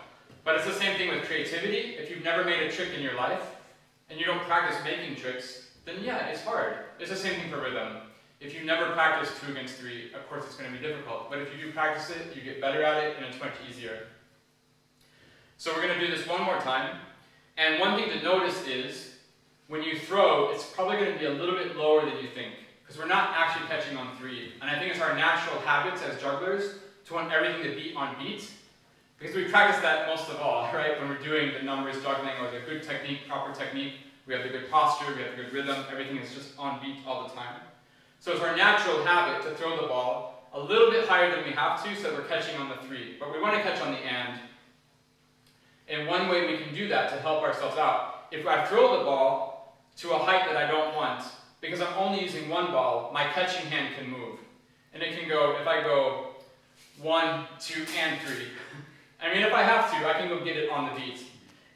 But it's the same thing with creativity. If you've never made a trick in your life, and you don't practice making tricks, then yeah, it's hard. It's the same thing for rhythm. If you never practice 2 against 3, of course it's going to be difficult. But if you do practice it, you get better at it, and it's much easier. So we're going to do this one more time. And one thing to notice is, when you throw, it's probably going to be a little bit lower than you think. Because we're not actually catching on 3. And I think it's our natural habits as jugglers to want everything to beat on beat. Because we practice that most of all, right? When we're doing the numbers juggling or the good technique, proper technique, we have the good posture, we have the good rhythm, everything is just on beat all the time. So it's our natural habit to throw the ball a little bit higher than we have to so that we're catching on the 3. But we want to catch on the and. And one way we can do that to help ourselves out, if I throw the ball to a height that I don't want, because I'm only using 1 ball, my catching hand can move. And it can go, if I go 1, 2, and 3. I mean, if I have to, I can go get it on the beat.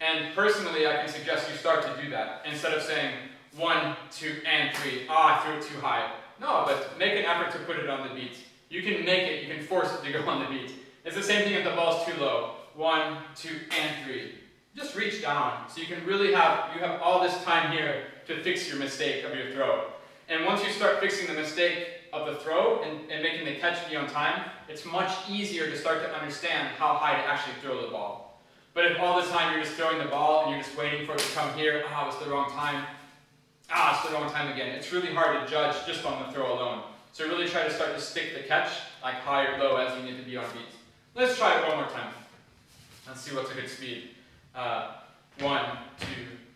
And personally, I can suggest you start to do that. Instead of saying 1, 2, and 3, I threw it too high. No, but make an effort to put it on the beat. You can make it, you can force it to go on the beat. It's the same thing if the ball's too low. 1, 2, and 3. Just reach down. So you can really you have all this time here to fix your mistake of your throw. And once you start fixing the mistake of the throw and making the catch be on time, it's much easier to start to understand how high to actually throw the ball. But if all the time you're just throwing the ball and you're just waiting for it to come here, it's the wrong time, it's the wrong time again. It's really hard to judge just on the throw alone. So really try to start to stick the catch, like high or low as you need to be on beat. Let's try it one more time. Let's see what's a good speed. 1, 2,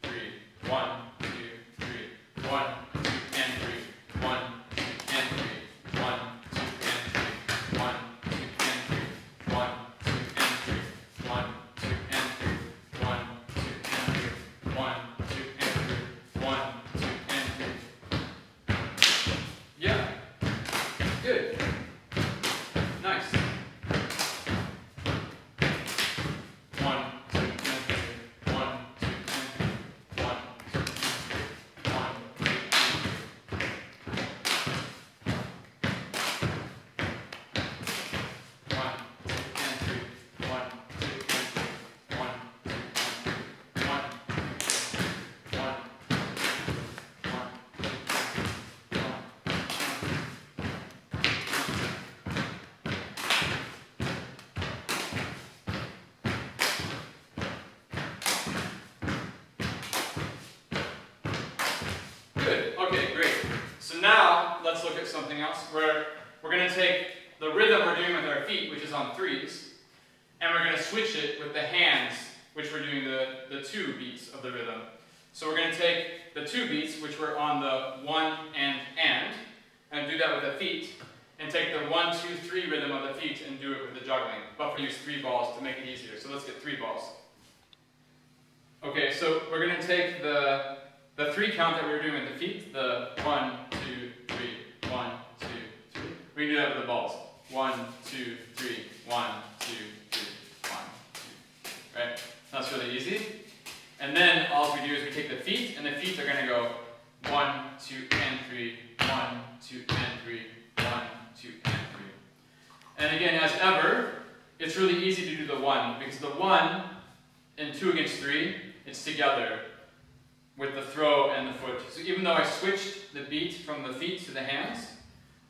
3. 1, 2, 3. 1, 2, and 3. 1, 2, and 3. 1, 2, and 3. 1, 2, and 3. 1, 2, and 3. 1, 2, and 3. 1, 2, and 3. 1, 2, and 3. 1, 2, and 3. Yeah. Good. Nice. 1, 2, and 3. 1, 2, and 3. 1, 2, and 3. 1, 2, and 3. something else, where we're going to take the rhythm we're doing with our feet, which is on 3s, and we're going to switch it with the hands, which we're doing the 2 beats of the rhythm. So we're going to take the 2 beats, which were on the 1 and do that with the feet, and take the 1, 2, 3 rhythm of the feet and do it with the juggling. But we use 3 balls to make it easier. So let's get 3 balls. Okay, so we're going to take the 3 count that we were doing with the feet, the 1, 2, 3, 1, 2, 3. We can do that with the balls. 1, 2, 3, 1, 2, 3, 1, 2. Right? That's really easy. And then all we do is we take the feet, and the feet are going to go 1, 2, and 3, 1, 2, and 3, 1, 2, and 3. And again, as ever, it's really easy to do the 1, because the 1 in 2 against 3, it's together with the throw and the foot. So even though I switched the beat from the feet to the hands,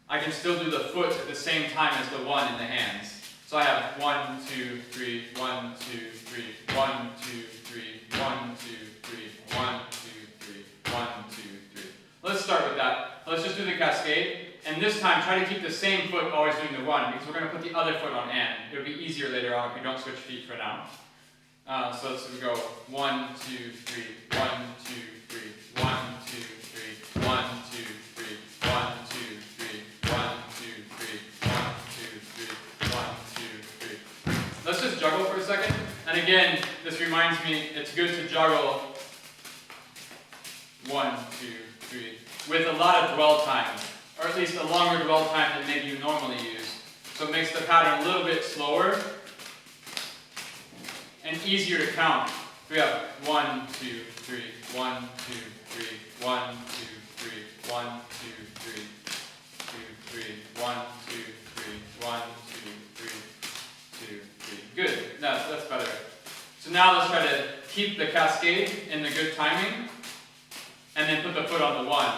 I can still do the foot at the same time as the 1 in the hands. So I have 1, 2, 3, 1, 2, 3, 1, 2, 3, 1, 2, 3, 1, 2, 3, 1, 2, 3. Let's start with that. Let's just do the cascade. And this time, try to keep the same foot always doing the 1, because we're going to put the other foot on and. It would be easier later on if we don't switch feet for now. So let's go 1, 2, 3, 1, 2, 3, 1, 2, 3, 1, 2, 3, 1, 2, 3, 1, 2, 3, 1, 2, 3, 1, 2, 3. Let's just juggle for a second. And again, this reminds me, it's good to juggle 1, 2, 3 with a lot of dwell time, or at least a longer dwell time than maybe you normally use. So it makes the pattern a little bit slower and easier to count. We have 1, 2, 3, 1, 2, 3, 1, 2, 3, 1, 2, 3, 2, 3, 1, 2, 3, 1, 2, 3, 2, 3. Good. That's better. So now let's try to keep the cascade in the good timing, and then put the foot on the 1.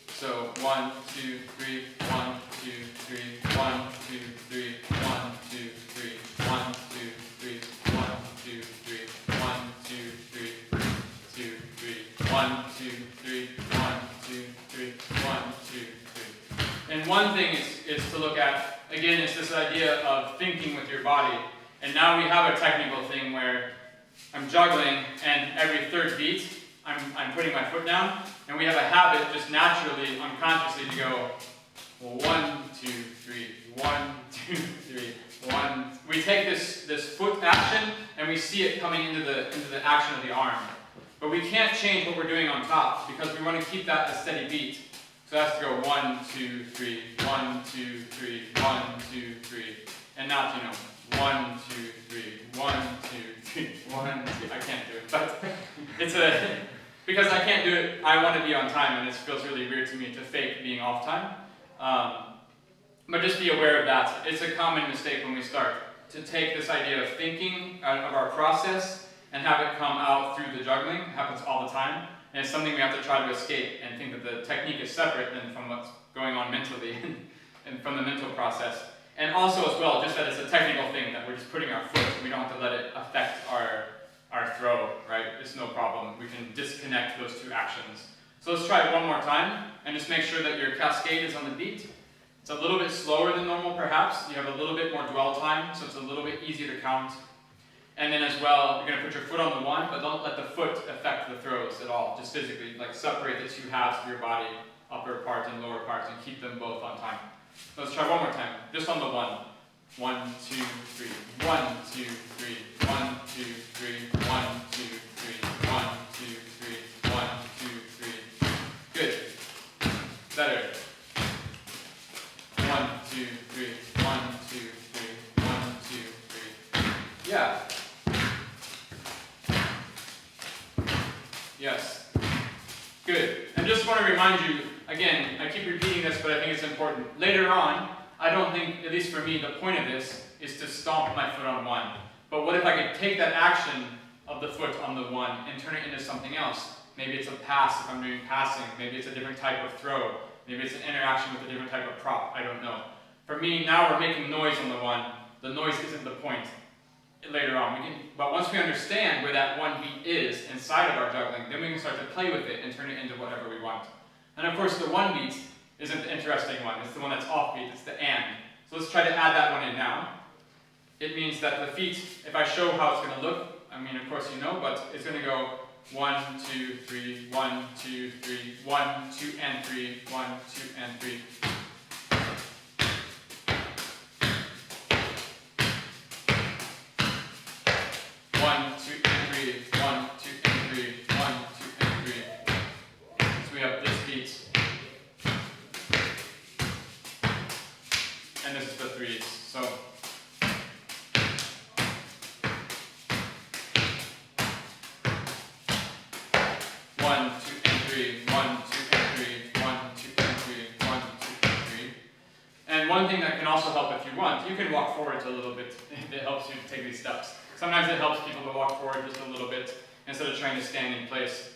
So 1, 2, 3, 1, 2, 3, 1, 2, 3, 1, 2, 3, 1, 2, 3, 1, 2, 3, 1, 2, 3, 2, 3, 1, 2, 3, 1, 2, 3, 1, 2, 3. And one thing is to look at, again, is this idea of thinking with your body. And now we have a technical thing where I'm juggling, and every third beat, I'm putting my foot down, and we have a habit just naturally, unconsciously, to go, well, 1, 2, 3, 1, 2, 3, 1. We take this foot action, and we see it coming into the action of the arm. But we can't change what we're doing on top, because we want to keep that a steady beat. So it has to go 1, 2, 3, 1, 2, 3, 1, 2, 3. And now, 1, 2, 3, 1, 2, 3, 1, 2. I can't do it, but it's because I can't do it, I want to be on time, and it feels really weird to me to fake being off time. But just be aware of that. It's a common mistake when we start, to take this idea of thinking of our process and have it come out through the juggling. It happens all the time, and it's something we have to try to escape and think that the technique is separate than from what's going on mentally and from the mental process. And also as well, just that it's a technical thing, that we're just putting our foot, we don't have to let it affect our throw, right? It's no problem. We can disconnect those 2 actions. So let's try it one more time, and just make sure that your cascade is on the beat. It's a little bit slower than normal, perhaps. You have a little bit more dwell time, so it's a little bit easier to count. And then as well, you're going to put your foot on the 1, but don't let the foot affect the throws at all. Just physically, like separate the 2 halves of your body, upper part and lower part, and keep them both on time. So let's try one more time, just on the 1. 1, 2, 3, 1, 2, 3, 1, 2, 3, 1, 2, 3, 1, 2, 3, 1, 2, 3. Good. Better. 1, 2, 3, 1, 2, 3, 1, 2, 3. Yeah. Yes. Good. And just want to remind you, again, I keep repeating this, but I think it's important. Later on, I don't think, at least for me, the point of this is to stomp my foot on 1. But what if I could take that action of the foot on the 1 and turn it into something else? Maybe it's a pass if I'm doing passing. Maybe it's a different type of throw. Maybe it's an interaction with a different type of prop. I don't know. For me, now we're making noise on the 1. The noise isn't the point later on. But once we understand where that 1 beat is inside of our juggling, then we can start to play with it and turn it into whatever we want. And of course, the 1 beat isn't the interesting one. It's the one that's offbeat. It's the and. So let's try to add that one in now. It means that the feet, if I show how it's going to look, I mean, of course you know, but it's going to go 1, 2, 3, 1, 2, 3, 1, 2, and 3, 1, 2, and 3. 1, 2, and 3, 1, 2, and 3, 1, 2, and 3. So we have this beat. And this is the threes. So 1, 2, and 3, 1, 2, and 3, 1, 2, and 3, 1, 2, and 3. And one thing that can also help if you want, you can walk forward a little bit. It helps you to take these steps. Sometimes it helps people to walk forward just a little bit instead of trying to stand in place.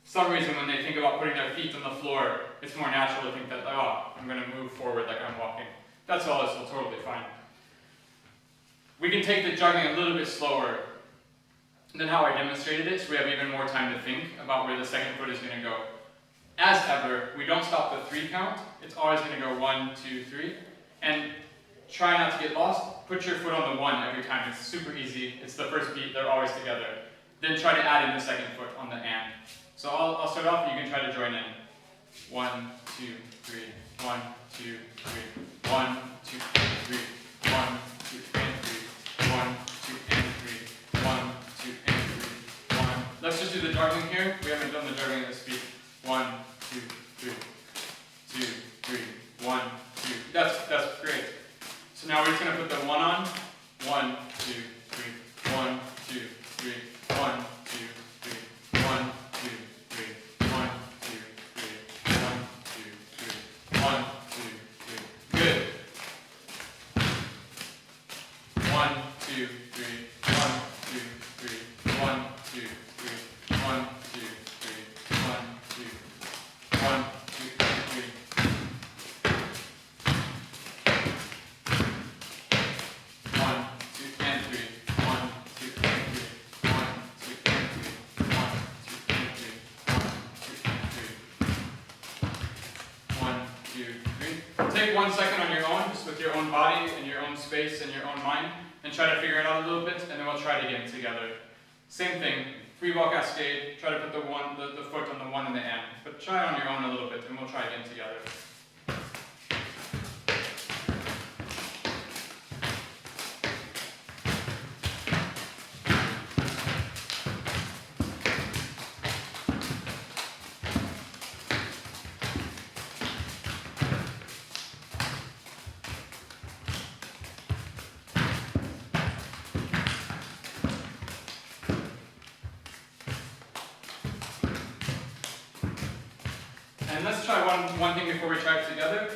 For some reason, when they think about putting their feet on the floor, it's more natural to think that, oh, I'm going to move forward like I'm walking. That's all, it's totally fine. We can take the juggling a little bit slower than how I demonstrated it, so we have even more time to think about where the second foot is going to go. As ever, we don't stop the 3 count. It's always going to go 1, 2, 3. And try not to get lost. Put your foot on the 1 every time. It's super easy. It's the first beat. They're always together. Then try to add in the second foot on the and. So I'll start off, and you can try to join in. 1, 2, 3. 1, 2, 3. 1, 2, 3. 1, 2, and 3. 1, 2, and 3. 1, 2, and 3. 1. Let's just do the juggling here. We haven't done the juggling at this speed. 1, 2, 3. 2, 3. 1, 2. That's great. So now we're just going to put the 1 on. 1, 2, 3. 1, 2, 3. 1, 2, 3. 1, 2, 3. 1, 2, 3. 1, 2, 3. 1, 2, 3. Good. 1, 2, 3. 1, 2, 3. 1, 2, 3. 1, 2, 3. 1, 2, 1, 2, 3. 1, 2, and 3. 1, 2, and 3. 1, 2, and 3. 1, 2, and 3. 1, 2, 3. Take 1 second on your own, just with your own body and your own space and your own mind, and try to figure it out a little bit, and then we'll try it again together. Same thing, free ball cascade, try to put the foot on the 1 and the and, but try it on your own a little bit, and we'll try again together. And let's try one thing before we try it together.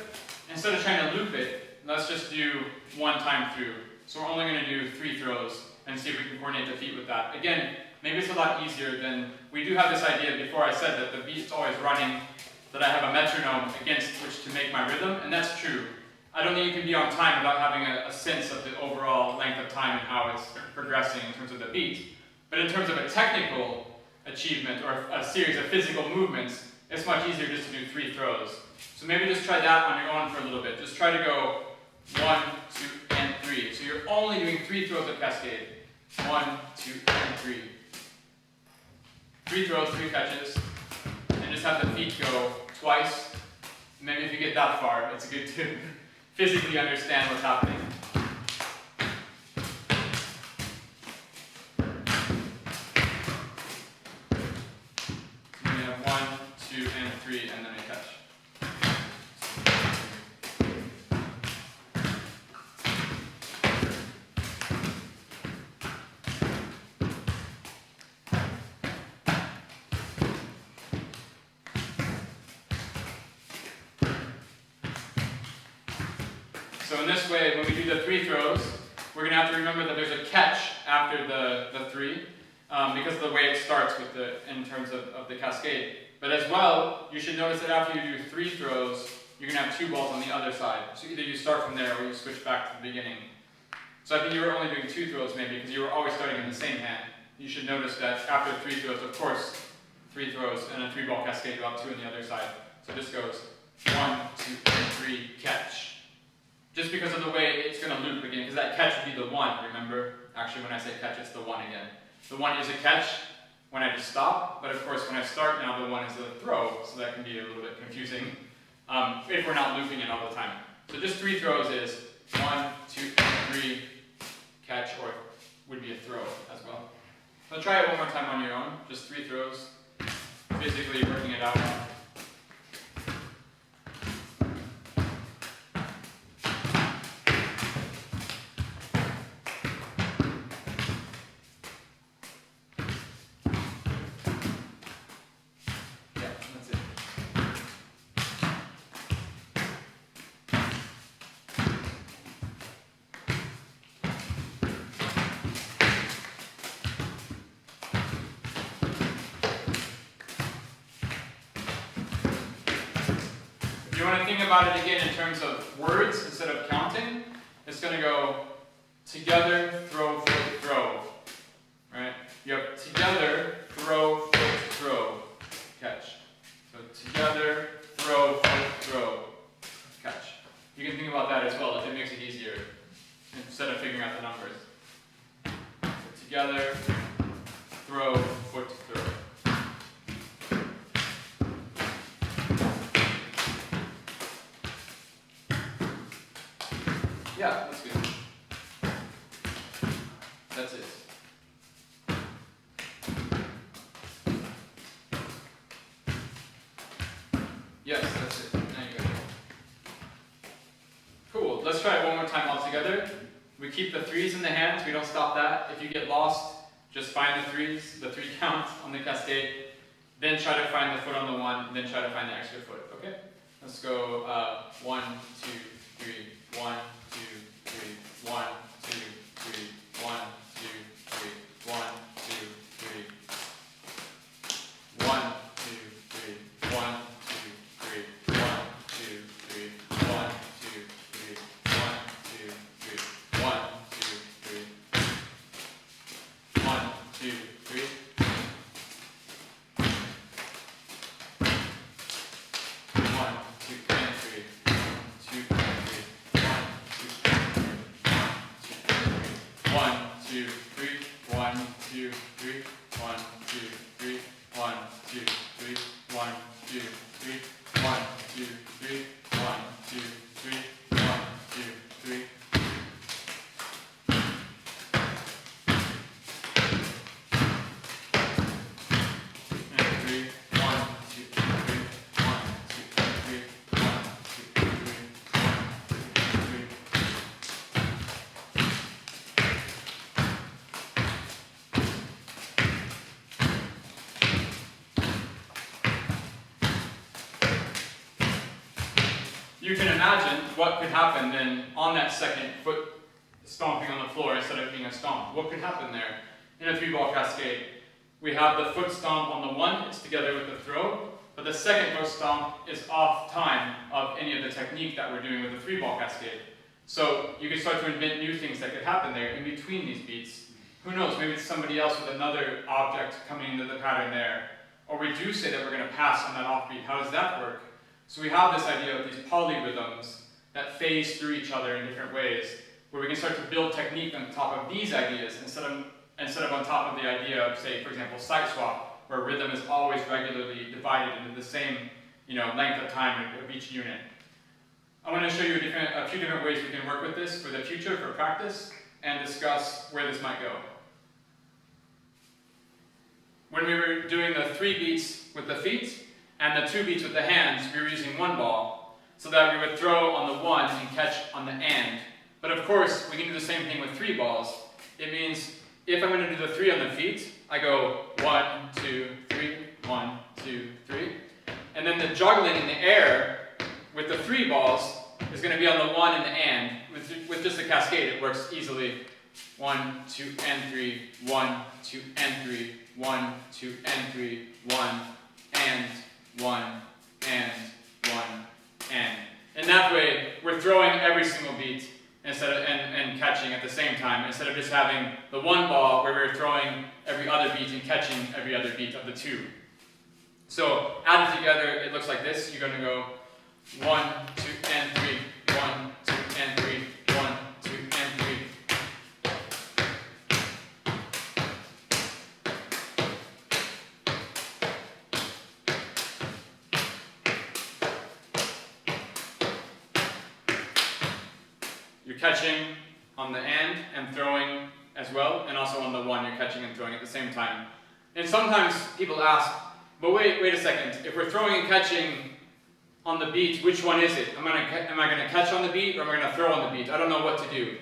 Instead of trying to loop it, let's just do 1 time through. So we're only going to do 3 throws and see if we can coordinate the feet with that. Again, maybe it's a lot easier than, we do have this idea before I said that the beat's always running, that I have a metronome against which to make my rhythm, and that's true. I don't think you can be on time without having a sense of the overall length of time and how it's progressing in terms of the beat. But in terms of a technical achievement or a series of physical movements, it's much easier just to do 3 throws. So maybe just try that on your own for a little bit. Just try to go 1, 2, and 3. So you're only doing 3 throws of cascade. 1, 2, and 3. 3 throws, 3 catches. And just have the feet go twice. Maybe if you get that far, it's good to physically understand what's happening. So we have 1, 2, and 3, and then a catch. So in this way, when we do the 3 throws, we're going to have to remember that there's a catch after the 3, because of the way it starts with in terms of the cascade. But as well, you should notice that after you do 3 throws, you're going to have 2 balls on the other side. So either you start from there or you switch back to the beginning. So I think you were only doing 2 throws maybe because you were always starting in the same hand. You should notice that after 3 throws, of course, 3 throws and a 3 ball cascade, you have 2 on the other side. So this goes 1, 2, and 3, catch. Just because of the way it's going to loop again, because that catch would be the 1, remember? Actually, when I say catch, it's the 1 again. The 1 is a catch when I just stop, but of course when I start now, the 1 is a throw, so that can be a little bit confusing if we're not looping it all the time. So just 3 throws is 1, 2, and 3, catch, or would be a throw as well. So try it one more time on your own, just 3 throws, physically working it out. If you want to think about it again in terms of words instead of counting, it's going to go together, throw, foot, throw. Right? You have together, throw, foot, throw, catch. So together, throw, foot, throw, catch. You can think about that as well if it makes it easier instead of figuring out the numbers. So together, throw, foot, throw. Yeah, that's good. That's it. Yes, that's it. Now you got it. Cool. Let's try it one more time all together. We keep the 3s in the hands. We don't stop that. If you get lost, just find the 3s, the 3 count on the cascade. Then try to find the foot on the 1. Then try to find the extra foot. Okay? Let's go 1, 2, 3, 1, 2, 3, 1, 2, 3, 1, 2, 3, 1, 2, 3. 1, 2, 3, 1, 2, 3, 1, 2, 3, 1, 2, 3, 1, 2, 3, 1, 2, 3, 1, 2, 3. 1, 2, and 3. 2, 3. 1, 2, 3, 1, 2, 3, 1, 2, 3, 1, 2, 3, 1, 2, 3, 1, 2, 3, 1, 2, 3, 1, 2, 3. And 3, 1, 2, 3, 1, 2, 3, 1, 2, 3, 1, 2, 3. You can imagine what could happen then on that second foot stomping on the floor instead of being a stomp. What could happen there in a 3-ball cascade? We have the foot stomp on the 1, it's together with the throw, but the second foot stomp is off time of any of the technique that we're doing with the 3-ball cascade. So you can start to invent new things that could happen there in between these beats. Who knows, maybe it's somebody else with another object coming into the pattern there. Or we do say that we're going to pass on that offbeat. How does that work? So we have this idea of these polyrhythms that phase through each other in different ways, where we can start to build technique on top of these ideas instead of on top of the idea of, say, for example, side swap, where rhythm is always regularly divided into the same, length of time of each unit. I want to show you a few different ways we can work with this for the future, for practice, and discuss where this might go. When we were doing the 3 beats with the feet, and the 2 beats with the hands, we were using 1 ball, so that we would throw on the 1 and catch on the and. But of course, we can do the same thing with 3 balls. It means if I'm going to do the 3 on the feet, I go 1, 2, 3, 1, 2, 3. And then the juggling in the air with the 3 balls is going to be on the 1 and the and. With just a cascade, it works easily. 1, 2, and 3, 1, 2, and 3, 1, 2, and 3, 1, and 1, and 1, and. In that way, we're throwing every single beat instead of, and catching at the same time, instead of just having the 1 ball where we're throwing every other beat and catching every other beat of the 2. So, added together, it looks like this. You're going to go 1, 2, and 3. 1, 2, and 3. 1, 2, and 3. You're catching on the and throwing as well, and also on the 1 you're catching and throwing at the same time. And sometimes people ask, but wait a second, if we're throwing and catching on the beat, which one is it? Am I going to catch on the beat or am I going to throw on the beat? I don't know what to do.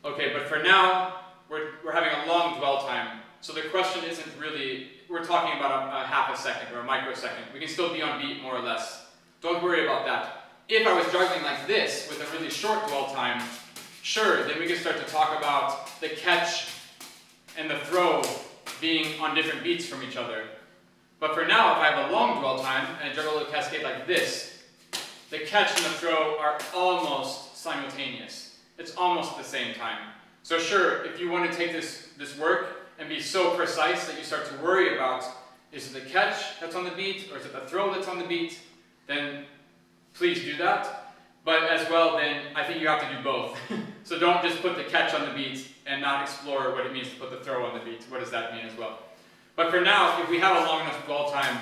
Okay, but for now, we're having a long dwell time. So the question isn't really, we're talking about a half a second or a microsecond. We can still be on beat more or less. Don't worry about that. If I was juggling like this with a really short dwell time, sure, then we can start to talk about the catch and the throw being on different beats from each other. But for now, if I have a long dwell time and I juggle a cascade like this, the catch and the throw are almost simultaneous. It's almost at the same time. So sure, if you want to take this work and be so precise that you start to worry about, is it the catch that's on the beat or is it the throw that's on the beat, then please do that. But as well, then I think you have to do both. So don't just put the catch on the beat and not explore what it means to put the throw on the beat. What does that mean as well? But for now, if we have a long enough dwell time,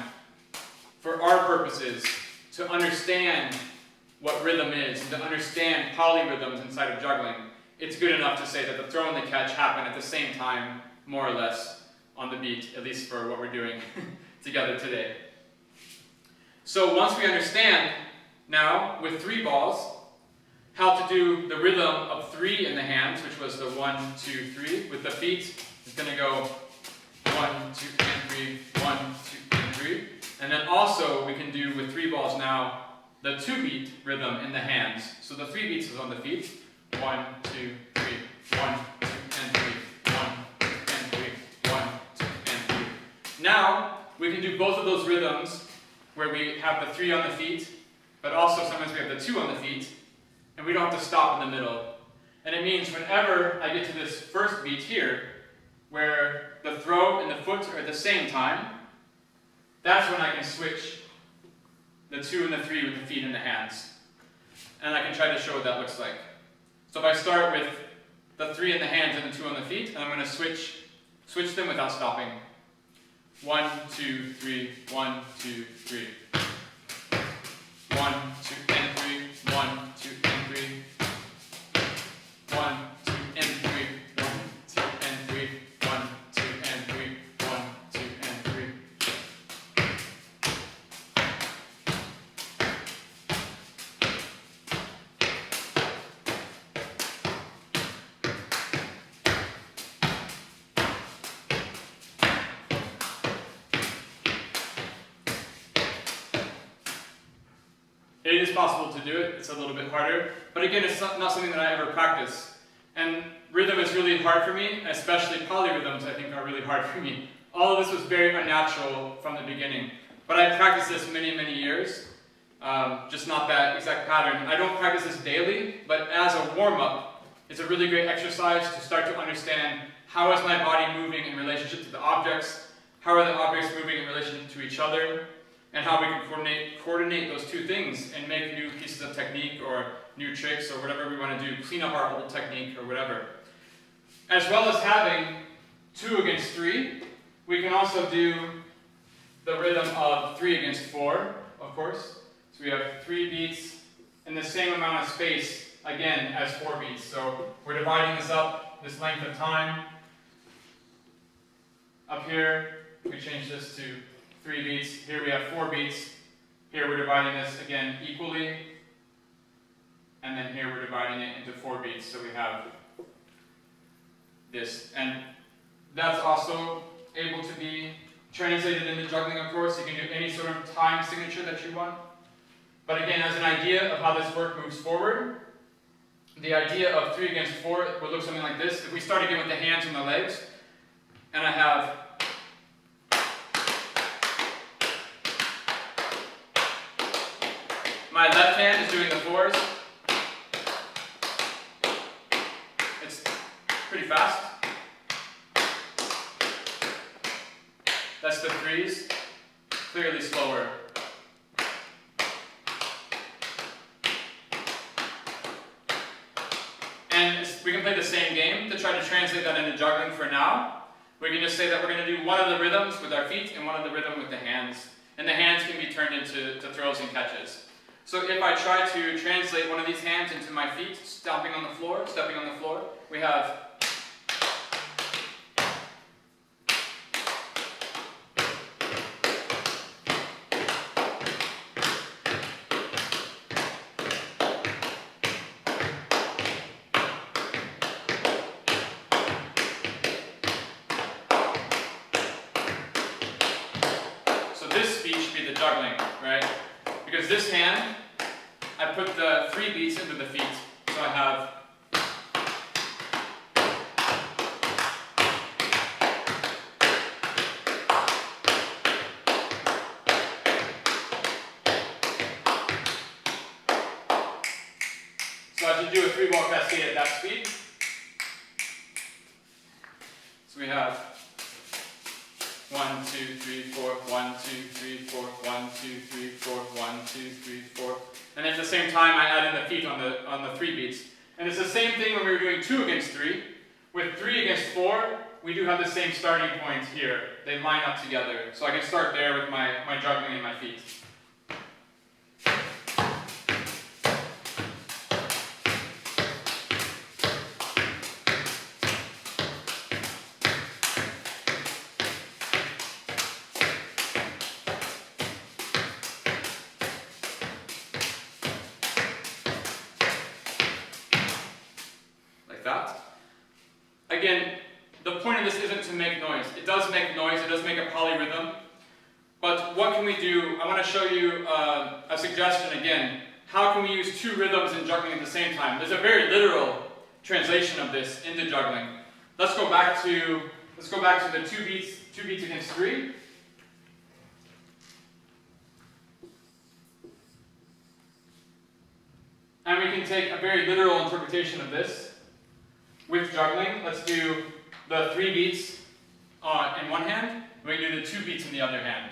for our purposes, to understand what rhythm is, and to understand polyrhythms inside of juggling, it's good enough to say that the throw and the catch happen at the same time, more or less, on the beat, at least for what we're doing together today. So once we understand, now, with 3 balls, how to do the rhythm of 3 in the hands, which was the 1, 2, 3, with the feet, it's going to go 1, 2, and 3, 1, 2, and 3. And then also we can do with 3 balls now the 2-beat rhythm in the hands. So the 3 beats is on the feet. 1, 2, 3, 1, 2, and 3, 1, 2, and 3, 1, 2, and 3. Now we can do both of those rhythms where we have the 3 on the feet, but also sometimes we have the 2 on the feet, and we don't have to stop in the middle. And it means whenever I get to this first beat here, where the throw and the foot are at the same time, that's when I can switch the 2 and the 3 with the feet and the hands. And I can try to show what that looks like. So if I start with the 3 in the hands and the 2 on the feet, and I'm going to switch them without stopping. 1, 2, 3, 1, 2, 3. 1, 2, and 3, 1, 2, and 3. 1, 2, and 3, 1, 2, and 3, 1, 2, and 3, 1, 2, and 3. It is possible to do it, it's a little bit harder, but again, it's not something that I ever practice. And rhythm is really hard for me, especially polyrhythms I think are really hard for me. All of this was very unnatural from the beginning, but I practiced this many, many years, just not that exact pattern. I don't practice this daily, but as a warm-up, it's a really great exercise to start to understand how is my body moving in relationship to the objects, how are the objects moving in relation to each other, and how we can coordinate those two things and make new pieces of technique or new tricks or whatever we want to do, clean up our old technique or whatever. As well as having 2 against 3, we can also do the rhythm of 3 against 4, of course. So we have 3 beats in the same amount of space, again, as 4 beats. So we're dividing this up, this length of time. Up here, we change this to 3 beats. Here we have 4 beats. Here we're dividing this again equally. And then here we're dividing it into 4 beats. So we have this. And that's also able to be translated into juggling, of course. You can do any sort of time signature that you want. But again, as an idea of how this work moves forward, the idea of 3 against 4 would look something like this. If we start again with the hands and the legs, and I have my left hand is doing the 4s. It's pretty fast. That's the 3s, clearly slower. And we can play the same game to try to translate that into juggling for now. We can just say that we're going to do one of the rhythms with our feet and one of the rhythm with the hands. And the hands can be turned into throws and catches. So if I try to translate one of these hands into my feet, stepping on the floor, we have juggling, right? Because this hand, I put the 3 beats into the feet. So I have so I should do a 3-ball cascade at that speed. So we have 1, 2, 3, 4, 1, 2, 3, 4, 1, 2, 3, 4, 1, 2, 3, 4. And at the same time I add in the feet on the 3 beats. And it's the same thing when we were doing 2 against 3. With 3 against 4, we do have the same starting point here. They line up together. So I can start there with my juggling and my feet. That. Again, the point of this isn't to make noise. It does make noise, it does make a polyrhythm. But what can we do? I want to show you a suggestion again. How can we use 2 rhythms in juggling at the same time? There's a very literal translation of this into juggling. Let's go back to the 2 beats against 3. And we can take a very literal interpretation of this. With juggling, let's do the 3 beats in one hand, and we can do the 2 beats in the other hand.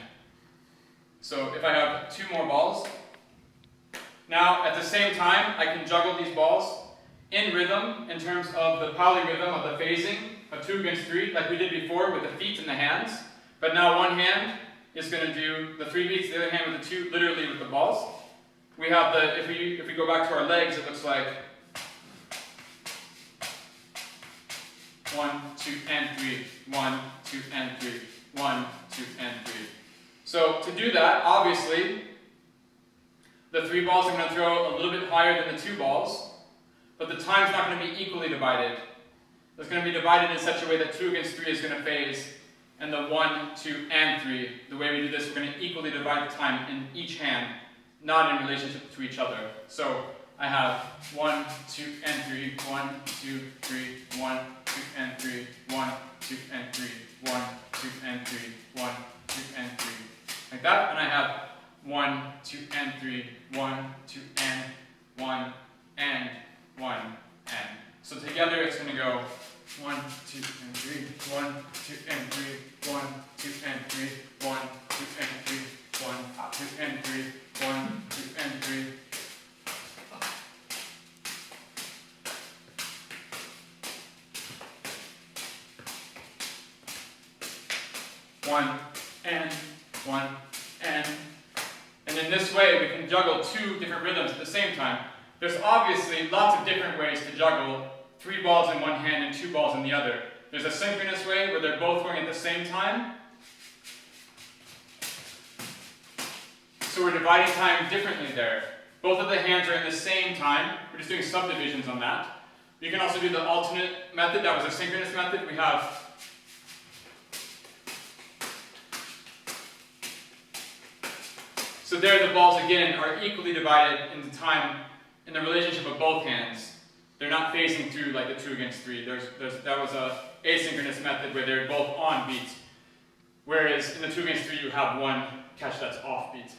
So if I have 2 more balls, now at the same time I can juggle these balls in rhythm in terms of the polyrhythm of the phasing of 2 against 3, like we did before with the feet and the hands. But now one hand is going to do the 3 beats, the other hand with the 2, literally with the balls. We have the, if we go back to our legs, it looks like 1, 2, and 3, 1, 2, and 3, 1, 2, and 3. So to do that, obviously, the 3 balls I'm going to throw a little bit higher than the 2 balls, but the time's not going to be equally divided. It's going to be divided in such a way that 2 against 3 is going to phase, and the 1, 2, and 3, the way we do this, we're going to equally divide the time in each hand, not in relationship to each other. So I have 1, 2, and 3, 1, 2, 3, 1, 2, and 3, 1, 2, and 3, 1, 2, and 3, 1, 2, and 3. Like that, and I have 1, 2, and 3, 1, 2, and 1, and 1, and. So together it's going to go 1, 2, and 3, 1, 2, and 3, 1, 2, and 3, 1, 2, and 3, 1, 2, and 3, 1, 2, and 3. One, and in this way we can juggle 2 different rhythms at the same time. There's obviously lots of different ways to juggle 3 balls in one hand and 2 balls in the other. There's a synchronous way where they're both going at the same time. So we're dividing time differently there. Both of the hands are in the same time. We're just doing subdivisions on that. You can also do the alternate method. That was a synchronous method. We have so there the balls again are equally divided into time in the relationship of both hands. They're not phasing through like the 2 against 3. That was a asynchronous method where they're both on beat. Whereas in the 2 against 3 you have one catch that's off beat.